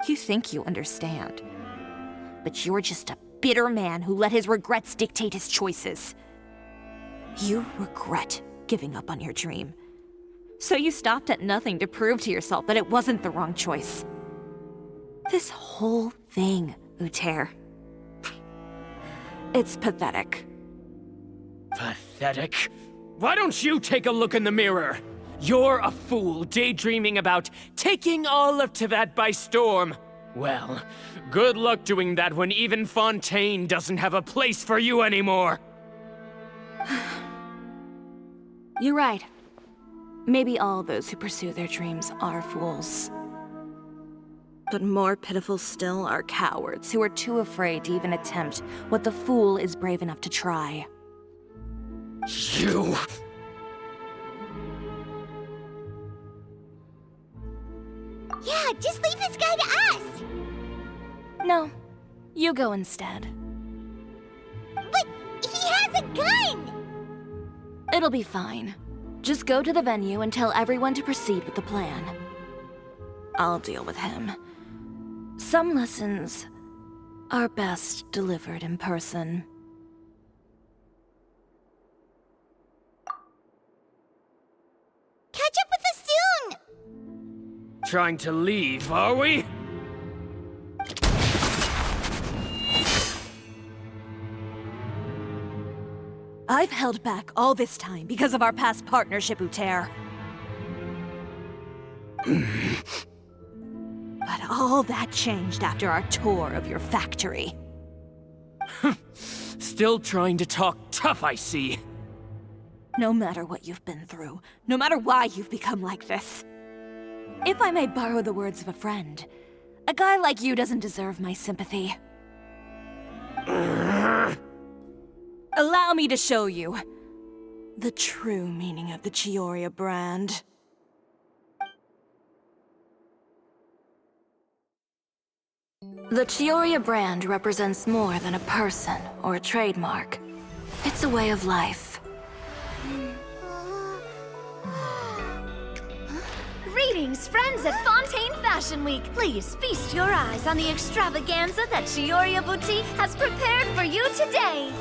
You think you understand, but you're just a bitter man who let his regrets dictate his choices. You regret giving up on your dream. So you stopped at nothing to prove to yourself that it wasn't the wrong choice. This whole thing, Uter. It's pathetic. Pathetic? Why don't you take a look in the mirror? You're a fool daydreaming about taking all of Teyvat by storm. Well, good luck doing that when even Fontaine doesn't have a place for you anymore. You're right. Maybe all those who pursue their dreams are fools. But more pitiful still are cowards who are too afraid to even attempt what the fool is brave enough to try. You... Yeah, just leave this guy to us! No, you go instead. But he has a gun! It'll be fine. Just go to the venue and tell everyone to proceed with the plan. I'll deal with him. Some lessons are best delivered in person. Catch up with us soon! Trying to leave, are we? I've held back all this time because of our past partnership, Uter. But all that changed after our tour of your factory. Still trying to talk tough, I see. No matter what you've been through, no matter why you've become like this. If I may borrow the words of a friend, A guy like you doesn't deserve my sympathy. Allow me to show you the true meaning of the Cisoria brand. The Cisoria brand represents more than a person or a trademark. It's a way of life. Greetings, friends at Fontaine Fashion Week. Please feast your eyes on the extravaganza that Chiori Boutique has prepared for you today.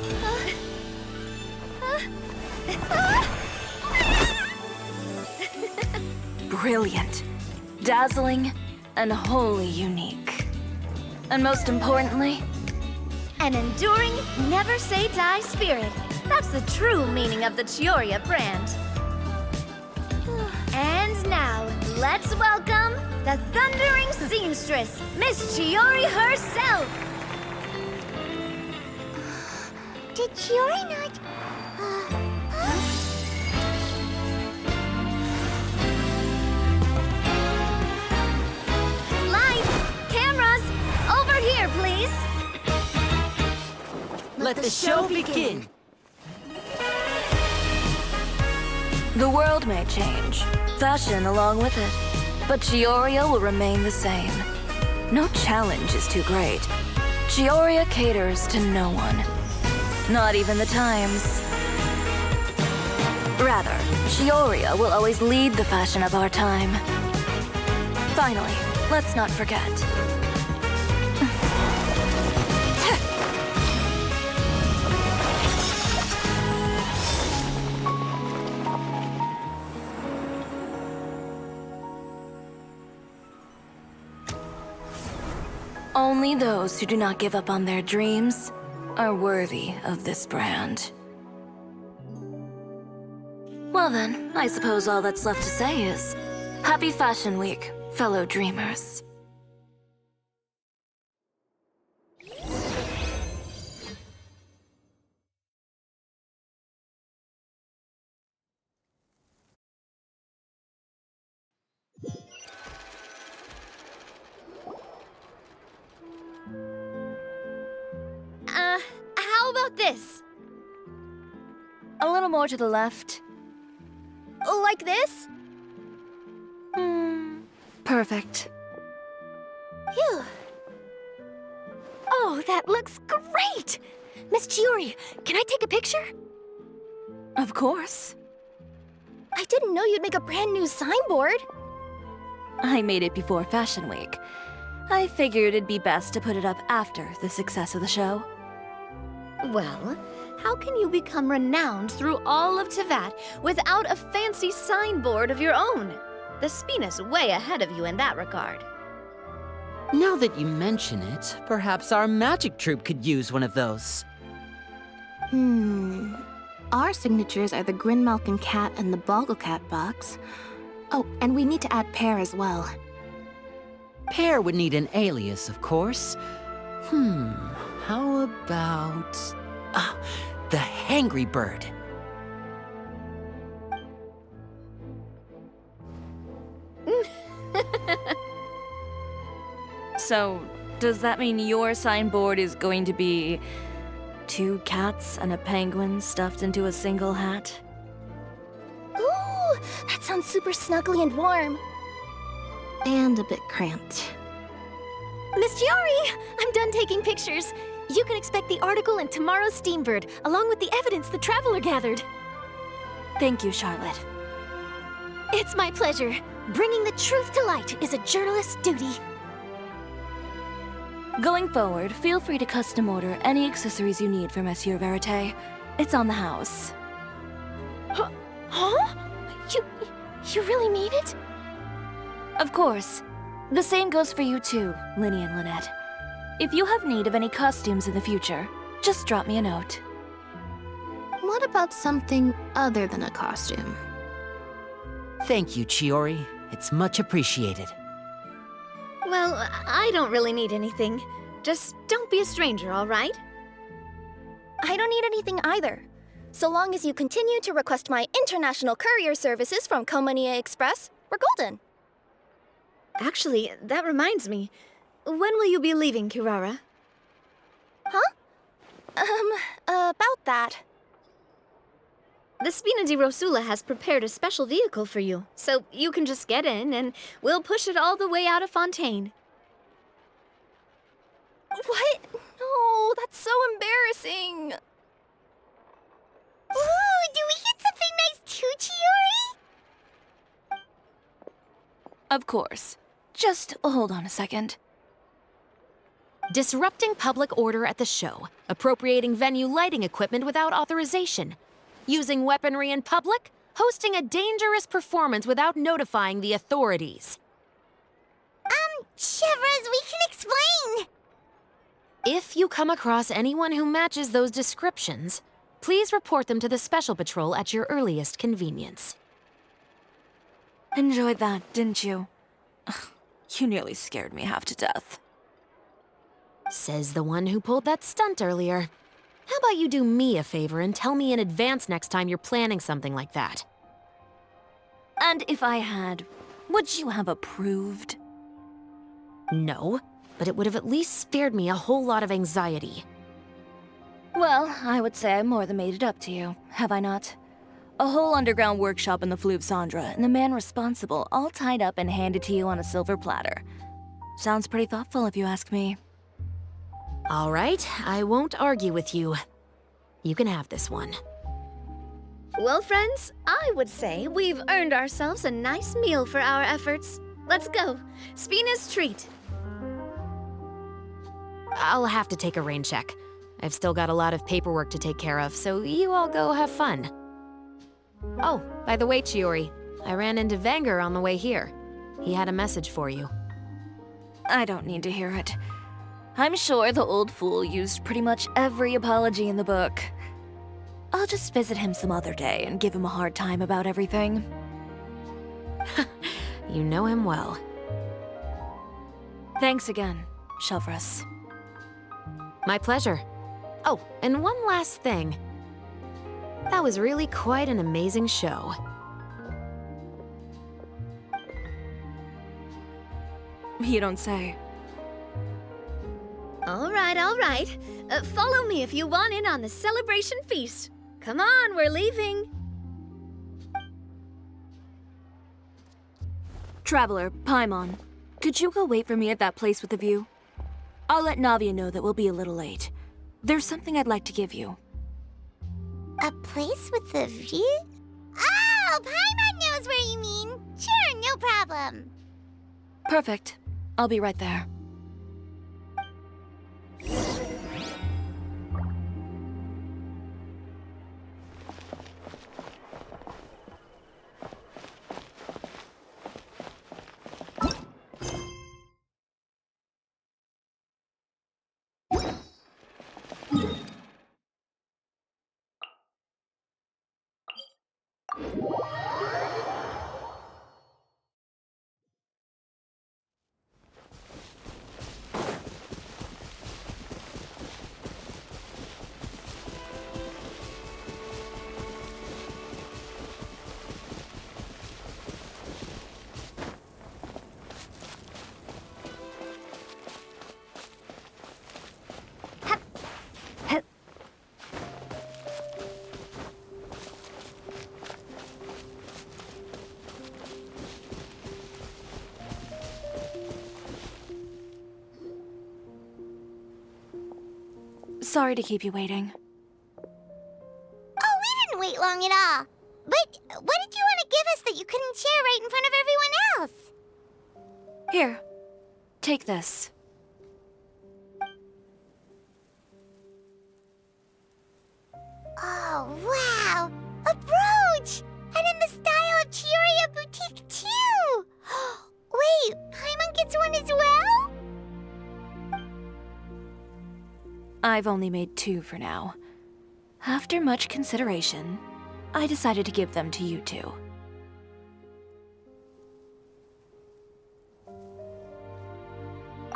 Brilliant, dazzling, and wholly unique. And most importantly, An enduring, never-say-die spirit. That's the true meaning of the Chiori brand. And now, let's welcome the thundering seamstress, Miss Chiori herself! Did Chiori not... Lights! Cameras! Over here, please! Let the show begin! the world may change, fashion along with it, but Cisoria will remain the same. No challenge is too great. Cisoria caters to no one. Not even the times. Rather, Cisoria will always lead the fashion of our time. Finally, let's not forget. Only those who do not give up on their dreams are worthy of this brand. Well then, I suppose all that's left to say is, Happy Fashion Week, fellow dreamers. How about this? A little more to the left. Like this? Perfect. Phew. Oh, that looks great! Miss Chiori, can I take a picture? Of course. I didn't know you'd make a brand new signboard. I made it before Fashion Week. I figured it'd be best to put it up after the success of the show. Well, how can you become renowned through all of Tevat without a fancy signboard of your own? The Spina's way ahead of you in that regard. Now that you mention it, perhaps our magic troupe could use one of those. Our signatures are the Grinmalkin Cat and the Bogglecat box. Oh, and we need to add Pear as well. Pear would need an alias, of course. How about... the Hangry Bird. So, does that mean your signboard is going to be 2 cats and a penguin stuffed into a single hat? Ooh, that sounds super snuggly and warm. And a bit cramped. Miss Chiori, I'm done taking pictures. You can expect the article in tomorrow's Steambird, along with the evidence the Traveler gathered. Thank you, Charlotte. It's my pleasure. Bringing the truth to light is a journalist's duty. Going forward, feel free to custom order any accessories you need for Monsieur Verite. It's on the house. Huh? You really mean it? Of course. The same goes for you too, Linny and Lynette. If you have need of any costumes in the future, just drop me a note. What about something other than a costume? Thank you, Chiori. It's much appreciated. Well, I don't really need anything. Just don't be a stranger, all right? I don't need anything either. So long as you continue to request my international courier services from Komania Express, we're golden. Actually, that reminds me. When will you be leaving, Kirara? Huh? About that. The Spina di Rosula has prepared a special vehicle for you, so you can just get in and we'll push it all the way out of Fontaine. What? No, that's so embarrassing. Ooh, do we get something nice too, Chiori? Of course. Just hold on a second. Disrupting public order at the show, appropriating venue lighting equipment without authorization, using weaponry in public, hosting a dangerous performance without notifying the authorities. Chevras, we can explain! If you come across anyone who matches those descriptions, please report them to the Special Patrol at your earliest convenience. Enjoyed that, didn't you? Ugh, you nearly scared me half to death. Says the one who pulled that stunt earlier. How about you do me a favor and tell me in advance next time you're planning something like that? And if I had, would you have approved? No, but it would have at least spared me a whole lot of anxiety. Well, I would say I more than made it up to you, have I not? A whole underground workshop in the Fleuve Sandra, and the man responsible all tied up and handed to you on a silver platter. Sounds pretty thoughtful if you ask me. All right, I won't argue with you. You can have this one. Well, friends, I would say we've earned ourselves a nice meal for our efforts. Let's go. Spina's treat. I'll have to take a rain check. I've still got a lot of paperwork to take care of, so you all go have fun. Oh, by the way, Chiori, I ran into Vanger on the way here. He had a message for you. I don't need to hear it. I'm sure the old fool used pretty much every apology in the book. I'll just visit him some other day and give him a hard time about everything. You know him well. Thanks again, Chevras. My pleasure. Oh, and one last thing. That was really quite an amazing show. You don't say. All right, all right. Follow me if you want in on the celebration feast. Come on, we're leaving. Traveler, Paimon, could you go wait for me at that place with the view? I'll let Navia know that we'll be a little late. There's something I'd like to give you. A place with a view? Oh, Paimon knows where you mean. Sure, no problem. Perfect. I'll be right there. Sorry to keep you waiting. Oh, we didn't wait long at all. But what did you want to give us that you couldn't share right in front of everyone else? Here, take this. Oh, wow! A brooch! And in the style of Chiori Boutique, too! Wait, Paimon gets one as well? I've only made 2 for now. After much consideration, I decided to give them to you two.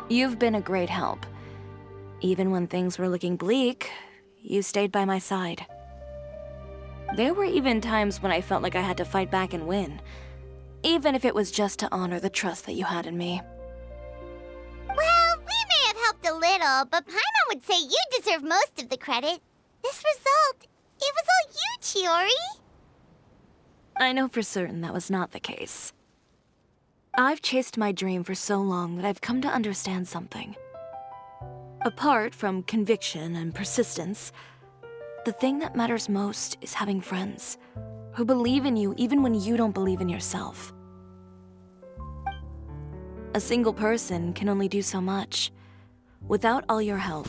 You've been a great help. Even when things were looking bleak, you stayed by my side. There were even times when I felt like I had to fight back and win, even if it was just to honor the trust that you had in me. Well, little, but Paimon would say you deserve most of the credit. This result, it was all you, Chiori. I know for certain that was not the case. I've chased my dream for so long that I've come to understand something. Apart from conviction and persistence, the thing that matters most is having friends who believe in you even when you don't believe in yourself. A single person can only do so much. Without all your help,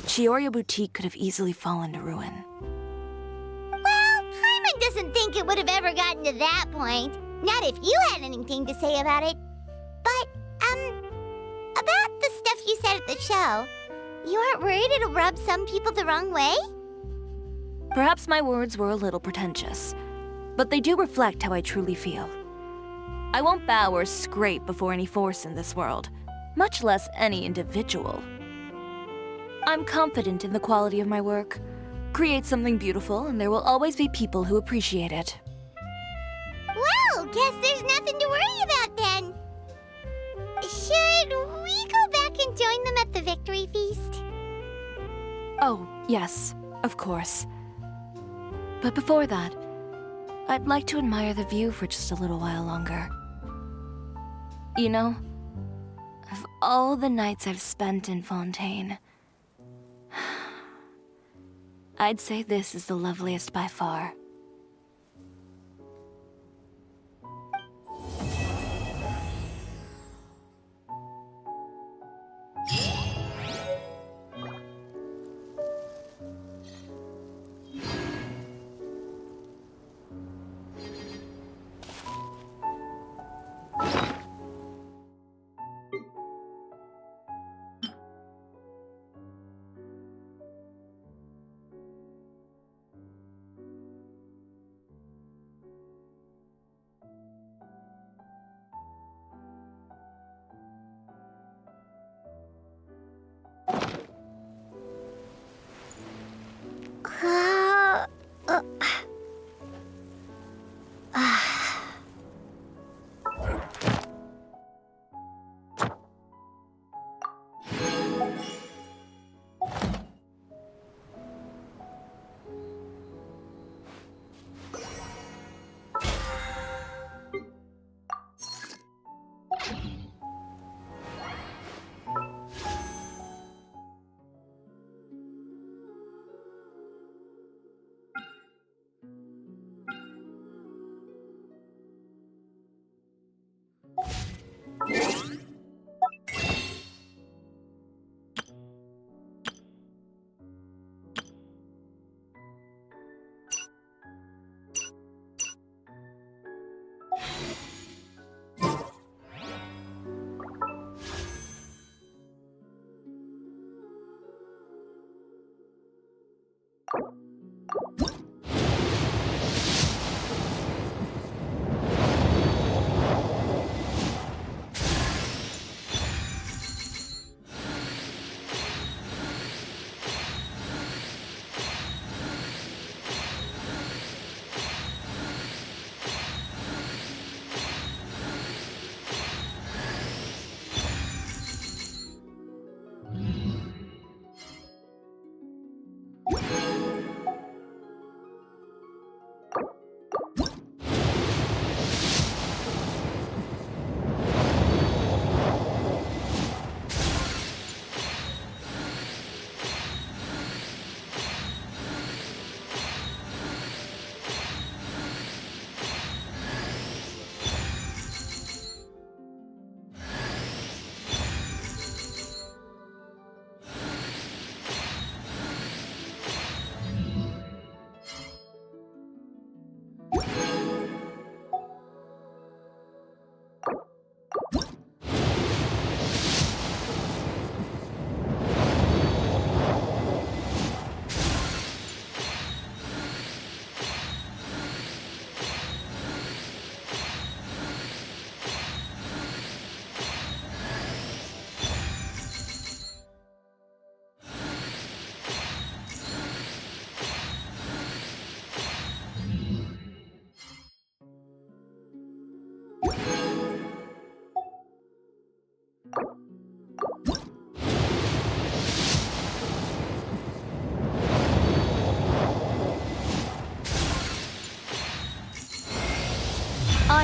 Chiori Boutique could have easily fallen to ruin. Well, Paimon doesn't think it would have ever gotten to that point. Not if you had anything to say about it. But, about the stuff you said at the show, you aren't worried it'll rub some people the wrong way? Perhaps my words were a little pretentious, but they do reflect how I truly feel. I won't bow or scrape before any force in this world, much less any individual. I'm confident in the quality of my work. Create something beautiful, and there will always be people who appreciate it. Well, guess there's nothing to worry about then. Should we go back and join them at the victory feast? Oh, yes, of course. But before that, I'd like to admire the view for just a little while longer. You know, of all the nights I've spent in Fontaine, I'd say this is the loveliest by far.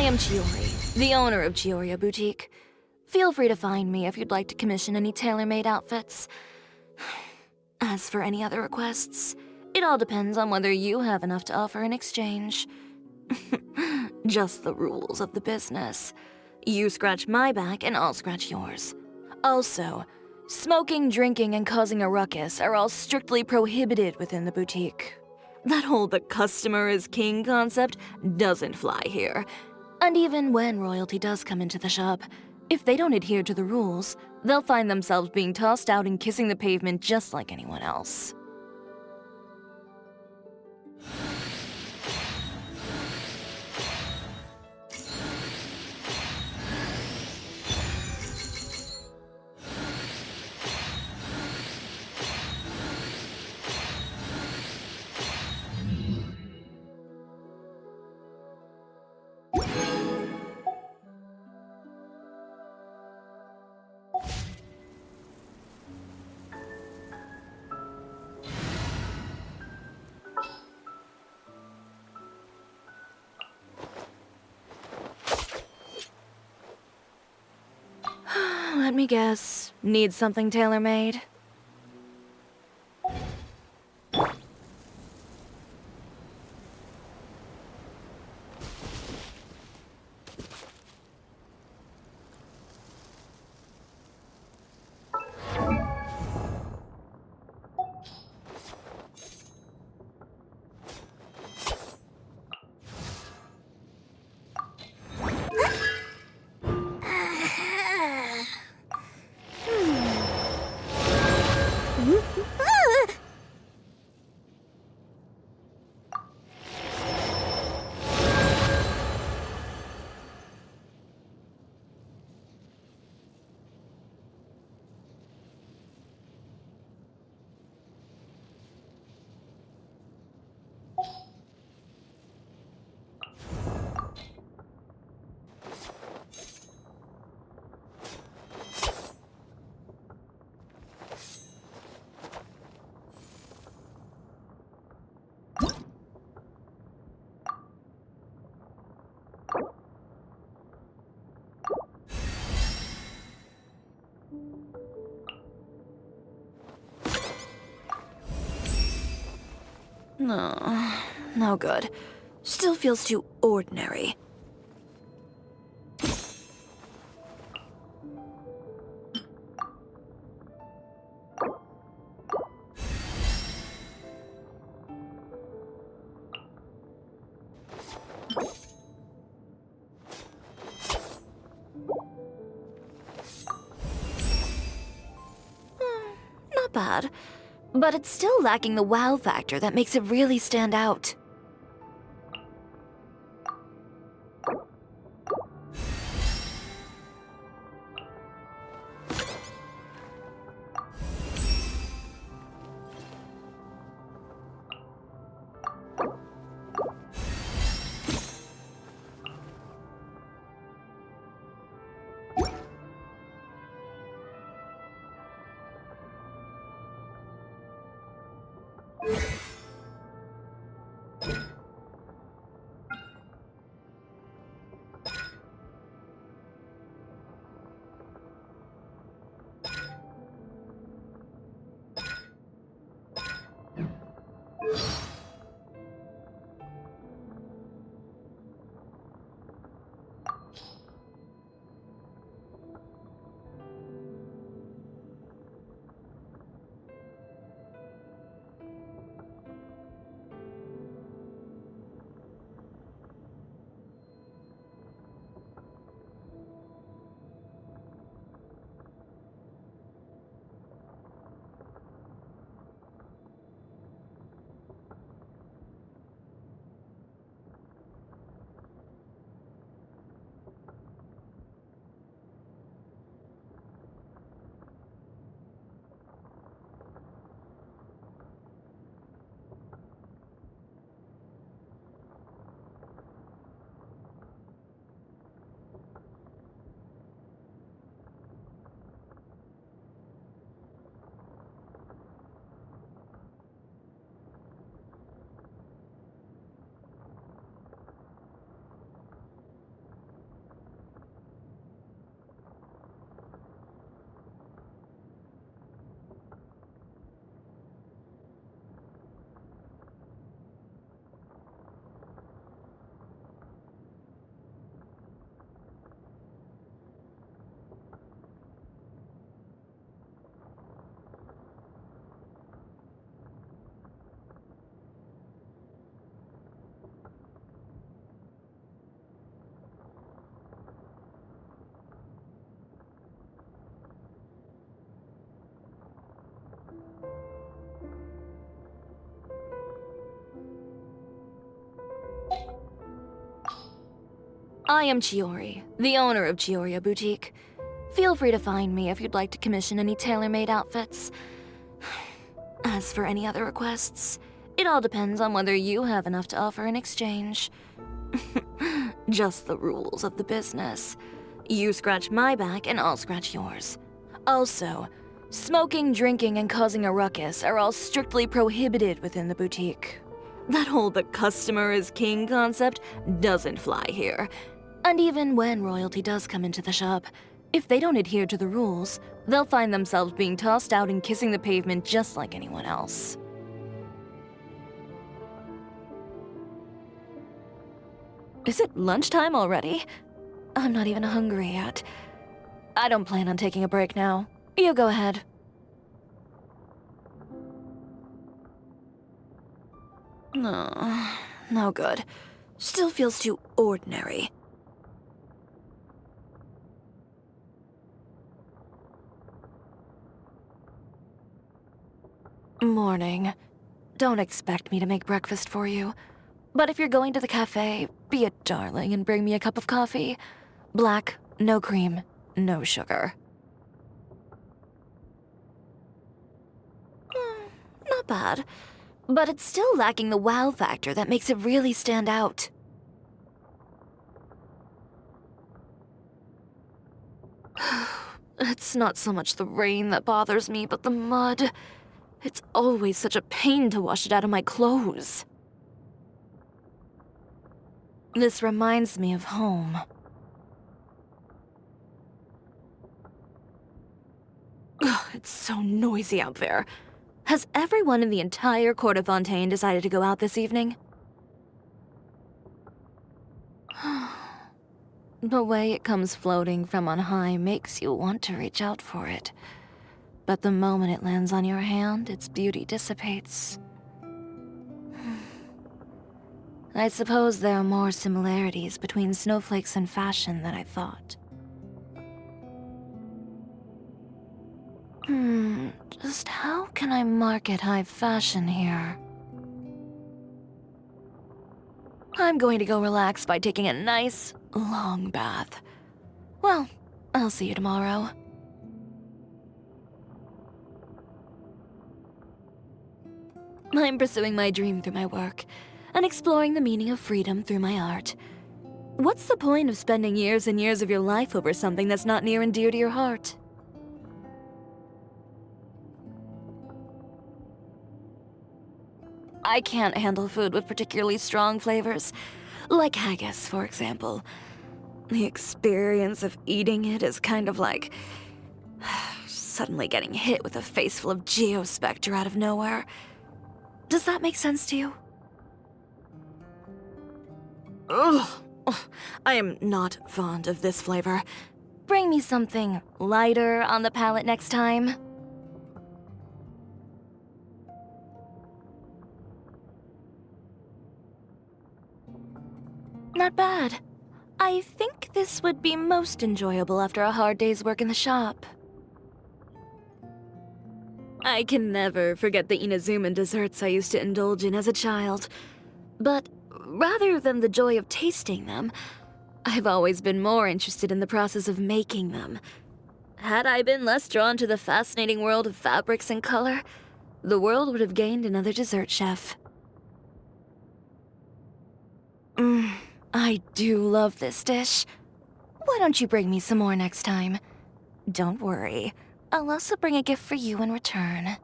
am Chiori, the owner of Chioria Boutique. Feel free to find me if you'd like to commission any tailor-made outfits. As for any other requests, it all depends on whether you have enough to offer in exchange. Just the rules of the business. You scratch my back and I'll scratch yours. Also, smoking, drinking, and causing a ruckus are all strictly prohibited within the boutique. That whole "the customer is king" concept doesn't fly here. And even when royalty does come into the shop, if they don't adhere to the rules, they'll find themselves being tossed out and kissing the pavement just like anyone else. Let me guess. Need something tailor-made? No, no good. Still feels too ordinary. Not bad. But it's still lacking the wow factor that makes it really stand out. I am Chiori, the owner of Chioria Boutique. Feel free to find me if you'd like to commission any tailor-made outfits. As for any other requests, it all depends on whether you have enough to offer in exchange. Just the rules of the business. You scratch my back and I'll scratch yours. Also, smoking, drinking, and causing a ruckus are all strictly prohibited within the boutique. That whole "the customer is king" concept doesn't fly here. And even when royalty does come into the shop, if they don't adhere to the rules, they'll find themselves being tossed out and kissing the pavement just like anyone else. Is it lunchtime already? I'm not even hungry yet. I don't plan on taking a break now. You go ahead. No good. Still feels too ordinary. Morning. Don't expect me to make breakfast for you. But if you're going to the cafe, be a darling and bring me a cup of coffee. Black, no cream, no sugar. Not bad. But it's still lacking the wow factor that makes it really stand out. It's not so much the rain that bothers me, but the mud. It's always such a pain to wash it out of my clothes. This reminds me of home. Ugh, it's so noisy out there. Has everyone in the entire Court of Fontaine decided to go out this evening? The way it comes floating from on high makes you want to reach out for it. But the moment it lands on your hand, its beauty dissipates. I suppose there are more similarities between snowflakes and fashion than I thought. Just how can I market high fashion here? I'm going to go relax by taking a nice, long bath. Well, I'll see you tomorrow. I'm pursuing my dream through my work, and exploring the meaning of freedom through my art. What's the point of spending years and years of your life over something that's not near and dear to your heart? I can't handle food with particularly strong flavors, like haggis, for example. The experience of eating it is kind of like suddenly getting hit with a face full of geospectre out of nowhere. Does that make sense to you? Ugh. I am not fond of this flavor. Bring me something lighter on the palate next time. Not bad. I think this would be most enjoyable after a hard day's work in the shop. I can never forget the Inazuman desserts I used to indulge in as a child. But rather than the joy of tasting them, I've always been more interested in the process of making them. Had I been less drawn to the fascinating world of fabrics and color, the world would have gained another dessert chef. I do love this dish. Why don't you bring me some more next time? Don't worry, I'll also bring a gift for you in return.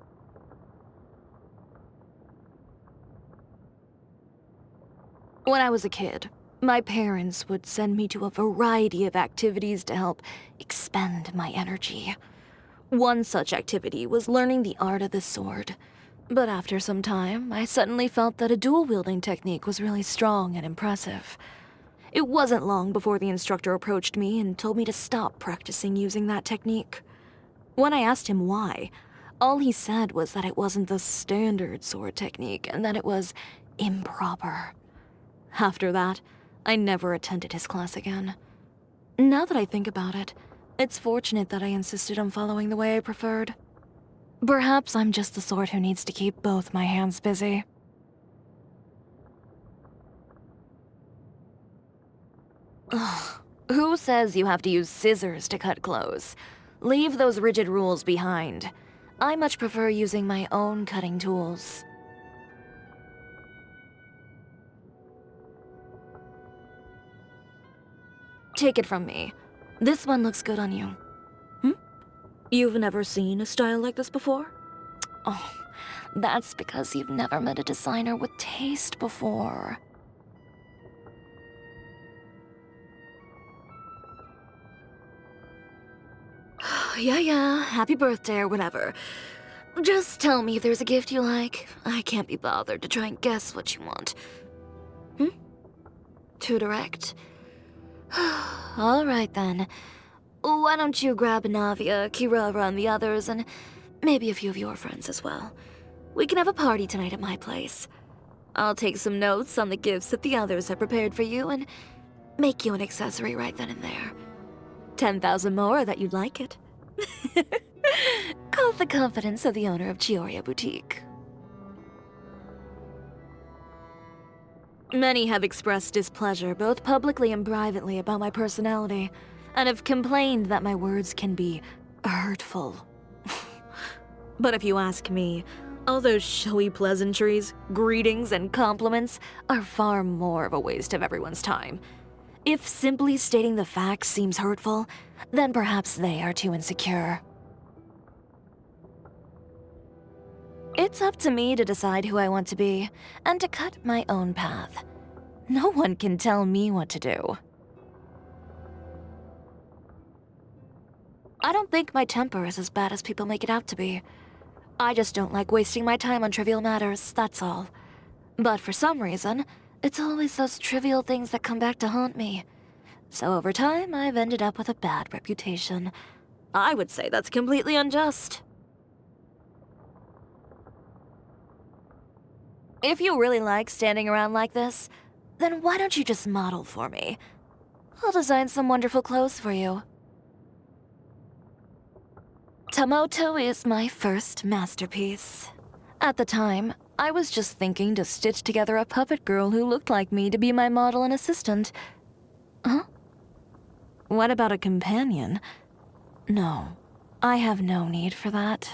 When I was a kid, my parents would send me to a variety of activities to help expend my energy. One such activity was learning the art of the sword. But after some time, I suddenly felt that a dual-wielding technique was really strong and impressive. It wasn't long before the instructor approached me and told me to stop practicing using that technique. When I asked him why, all he said was that it wasn't the standard sword technique and that it was improper. After that, I never attended his class again. Now that I think about it, it's fortunate that I insisted on following the way I preferred. Perhaps I'm just the sort who needs to keep both my hands busy. Ugh. Who says you have to use scissors to cut clothes? Leave those rigid rules behind. I much prefer using my own cutting tools. Take it from me. This one looks good on you. You've never seen a style like this before? Oh, that's because you've never met a designer with taste before. Yeah, happy birthday or whatever. Just tell me if there's a gift you like. I can't be bothered to try and guess what you want. Too direct? Alright then. Why don't you grab Navia, Kirara, and the others, and maybe a few of your friends as well. We can have a party tonight at my place. I'll take some notes on the gifts that the others have prepared for you and make you an accessory right then and there. 10,000 more that you'd like it. Call the confidence of the owner of Chiori Boutique. Many have expressed displeasure, both publicly and privately, about my personality, and have complained that my words can be hurtful. But if you ask me, all those showy pleasantries, greetings, and compliments are far more of a waste of everyone's time. If simply stating the facts seems hurtful, then perhaps they are too insecure. It's up to me to decide who I want to be, and to cut my own path. No one can tell me what to do. I don't think my temper is as bad as people make it out to be. I just don't like wasting my time on trivial matters, that's all. But for some reason, it's always those trivial things that come back to haunt me. So over time, I've ended up with a bad reputation. I would say that's completely unjust. If you really like standing around like this, then why don't you just model for me? I'll design some wonderful clothes for you. Tamoto is my first masterpiece. At the time, I was just thinking to stitch together a puppet girl who looked like me to be my model and assistant. Huh? What about a companion? No, I have no need for that.